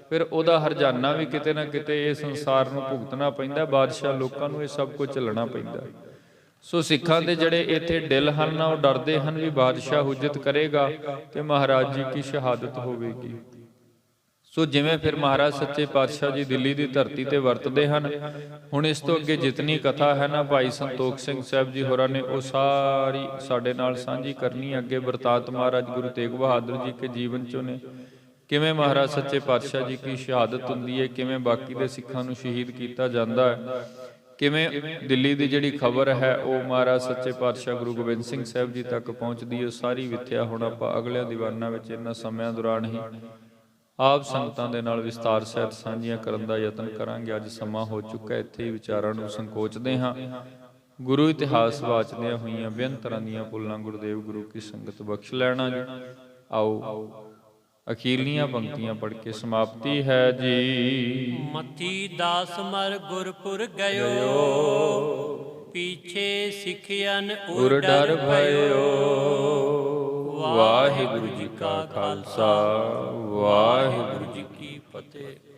ਫਿਰ ਉਹਦਾ ਹਰਜਾਨਾ ਵੀ ਕਿਤੇ ਨਾ ਕਿਤੇ ਇਹ ਸੰਸਾਰ ਨੂੰ ਭੁਗਤਣਾ ਪੈਂਦਾ, ਬਾਦਸ਼ਾਹ ਲੋਕਾਂ ਨੂੰ ਇਹ ਸਭ ਕੁਝ ਝੱਲਣਾ ਪੈਂਦਾ। ਸੋ ਸਿੱਖਾਂ ਦੇ ਜਿਹੜੇ ਇੱਥੇ ਦਿਲ ਹਨ ਉਹ ਡਰਦੇ ਹਨ ਵੀ ਬਾਦਸ਼ਾਹ ਹੁਜਤ ਕਰੇਗਾ ਤੇ ਮਹਾਰਾਜ ਜੀ ਕੀ ਸ਼ਹਾਦਤ ਹੋਵੇਗੀ। ਸੋ ਜਿਵੇਂ ਫਿਰ ਮਹਾਰਾਜ ਸੱਚੇ ਪਾਤਸ਼ਾਹ ਜੀ ਦਿੱਲੀ ਦੀ ਧਰਤੀ ਤੇ ਵਰਤਦੇ ਹਨ, ਹੁਣ ਇਸ ਤੋਂ ਅੱਗੇ ਜਿਤਨੀ ਕਥਾ ਹੈ ਨਾ ਭਾਈ ਸੰਤੋਖ ਸਿੰਘ ਸਾਹਿਬ ਜੀ ਹੋਰਾਂ ਨੇ ਉਹ ਸਾਰੀ ਸਾਡੇ ਨਾਲ ਸਾਂਝੀ ਕਰਨੀ। ਅੱਗੇ ਵਰਤਾਂਤ ਮਹਾਰਾਜ ਗੁਰੂ ਤੇਗ ਬਹਾਦਰ ਜੀ ਕੇ ਜੀਵਨ ਚੋਂ ਨੇ, ਕਿਵੇਂ ਮਹਾਰਾਜ ਸੱਚੇ ਪਾਤਸ਼ਾਹ ਜੀ ਕੀ ਸ਼ਹਾਦਤ ਹੁੰਦੀ ਹੈ, ਕਿਵੇਂ ਬਾਕੀ ਦੇ ਸਿੱਖਾਂ ਨੂੰ ਸ਼ਹੀਦ ਕੀਤਾ ਜਾਂਦਾ ਹੈ, ਕਿਵੇਂ ਦਿੱਲੀ ਦੀ ਜਿਹੜੀ ਖਬਰ ਹੈ ਉਹ ਮਹਾਰਾਜ ਸੱਚੇ ਪਾਤਸ਼ਾਹ ਗੁਰੂ ਗੋਬਿੰਦ ਸਿੰਘ ਸਾਹਿਬ ਜੀ ਤੱਕ ਪਹੁੰਚਦੀ ਹੈ। ਸਾਰੀ ਵਿਥਿਆ ਹੁਣ ਆਪਾਂ ਅਗਲਿਆਂ ਦੀਵਾਨਾਂ ਵਿੱਚ ਇਹਨਾਂ ਸਮਿਆਂ ਦੌਰਾਨ ਹੀ ਆਪ ਸੰਗਤਾਂ ਦੇ ਨਾਲ ਵਿਸਤਾਰ ਸਹਿਤ ਸਾਂਝੀਆਂ ਕਰਨ ਦਾ ਯਤਨ ਕਰਾਂਗੇ। ਅੱਜ ਸਮਾਂ ਹੋ ਚੁੱਕਾ, ਇੱਥੇ ਹੀ ਵਿਚਾਰਾਂ ਨੂੰ ਸੰਕੋਚਦੇ ਹਾਂ। ਗੁਰੂ ਇਤਿਹਾਸ ਵਾਚਦਿਆਂ ਹੋਈਆਂ ਬੇਅੰਤ ਤਰ੍ਹਾਂ ਦੀਆਂ ਭੁੱਲਾਂ ਗੁਰਦੇਵ ਗੁਰੂ ਕੀ ਸੰਗਤ ਬਖਸ਼ ਲੈਣਾ ਜੀ। ਆਓ ਅਖੀਰਲੀਆਂ ਪੰਕਤੀਆਂ ਪੜ੍ਹ ਕੇ ਸਮਾਪਤੀ ਹੈ ਜੀ। ਮਤੀ ਦਾਸ ਮਰ ਗੁਰਪੁਰ ਗਇਓ, ਪੀਛੇ ਸਿੱਖਿਅਨ ਉਰ ਡਰ ਭਇਓ। ਵਾਹਿਗੁਰੂ ਜੀ ਕਾ ਖਾਲਸਾ, ਵਾਹਿਗੁਰੂ ਜੀ ਕੀ ਫਤਿਹ।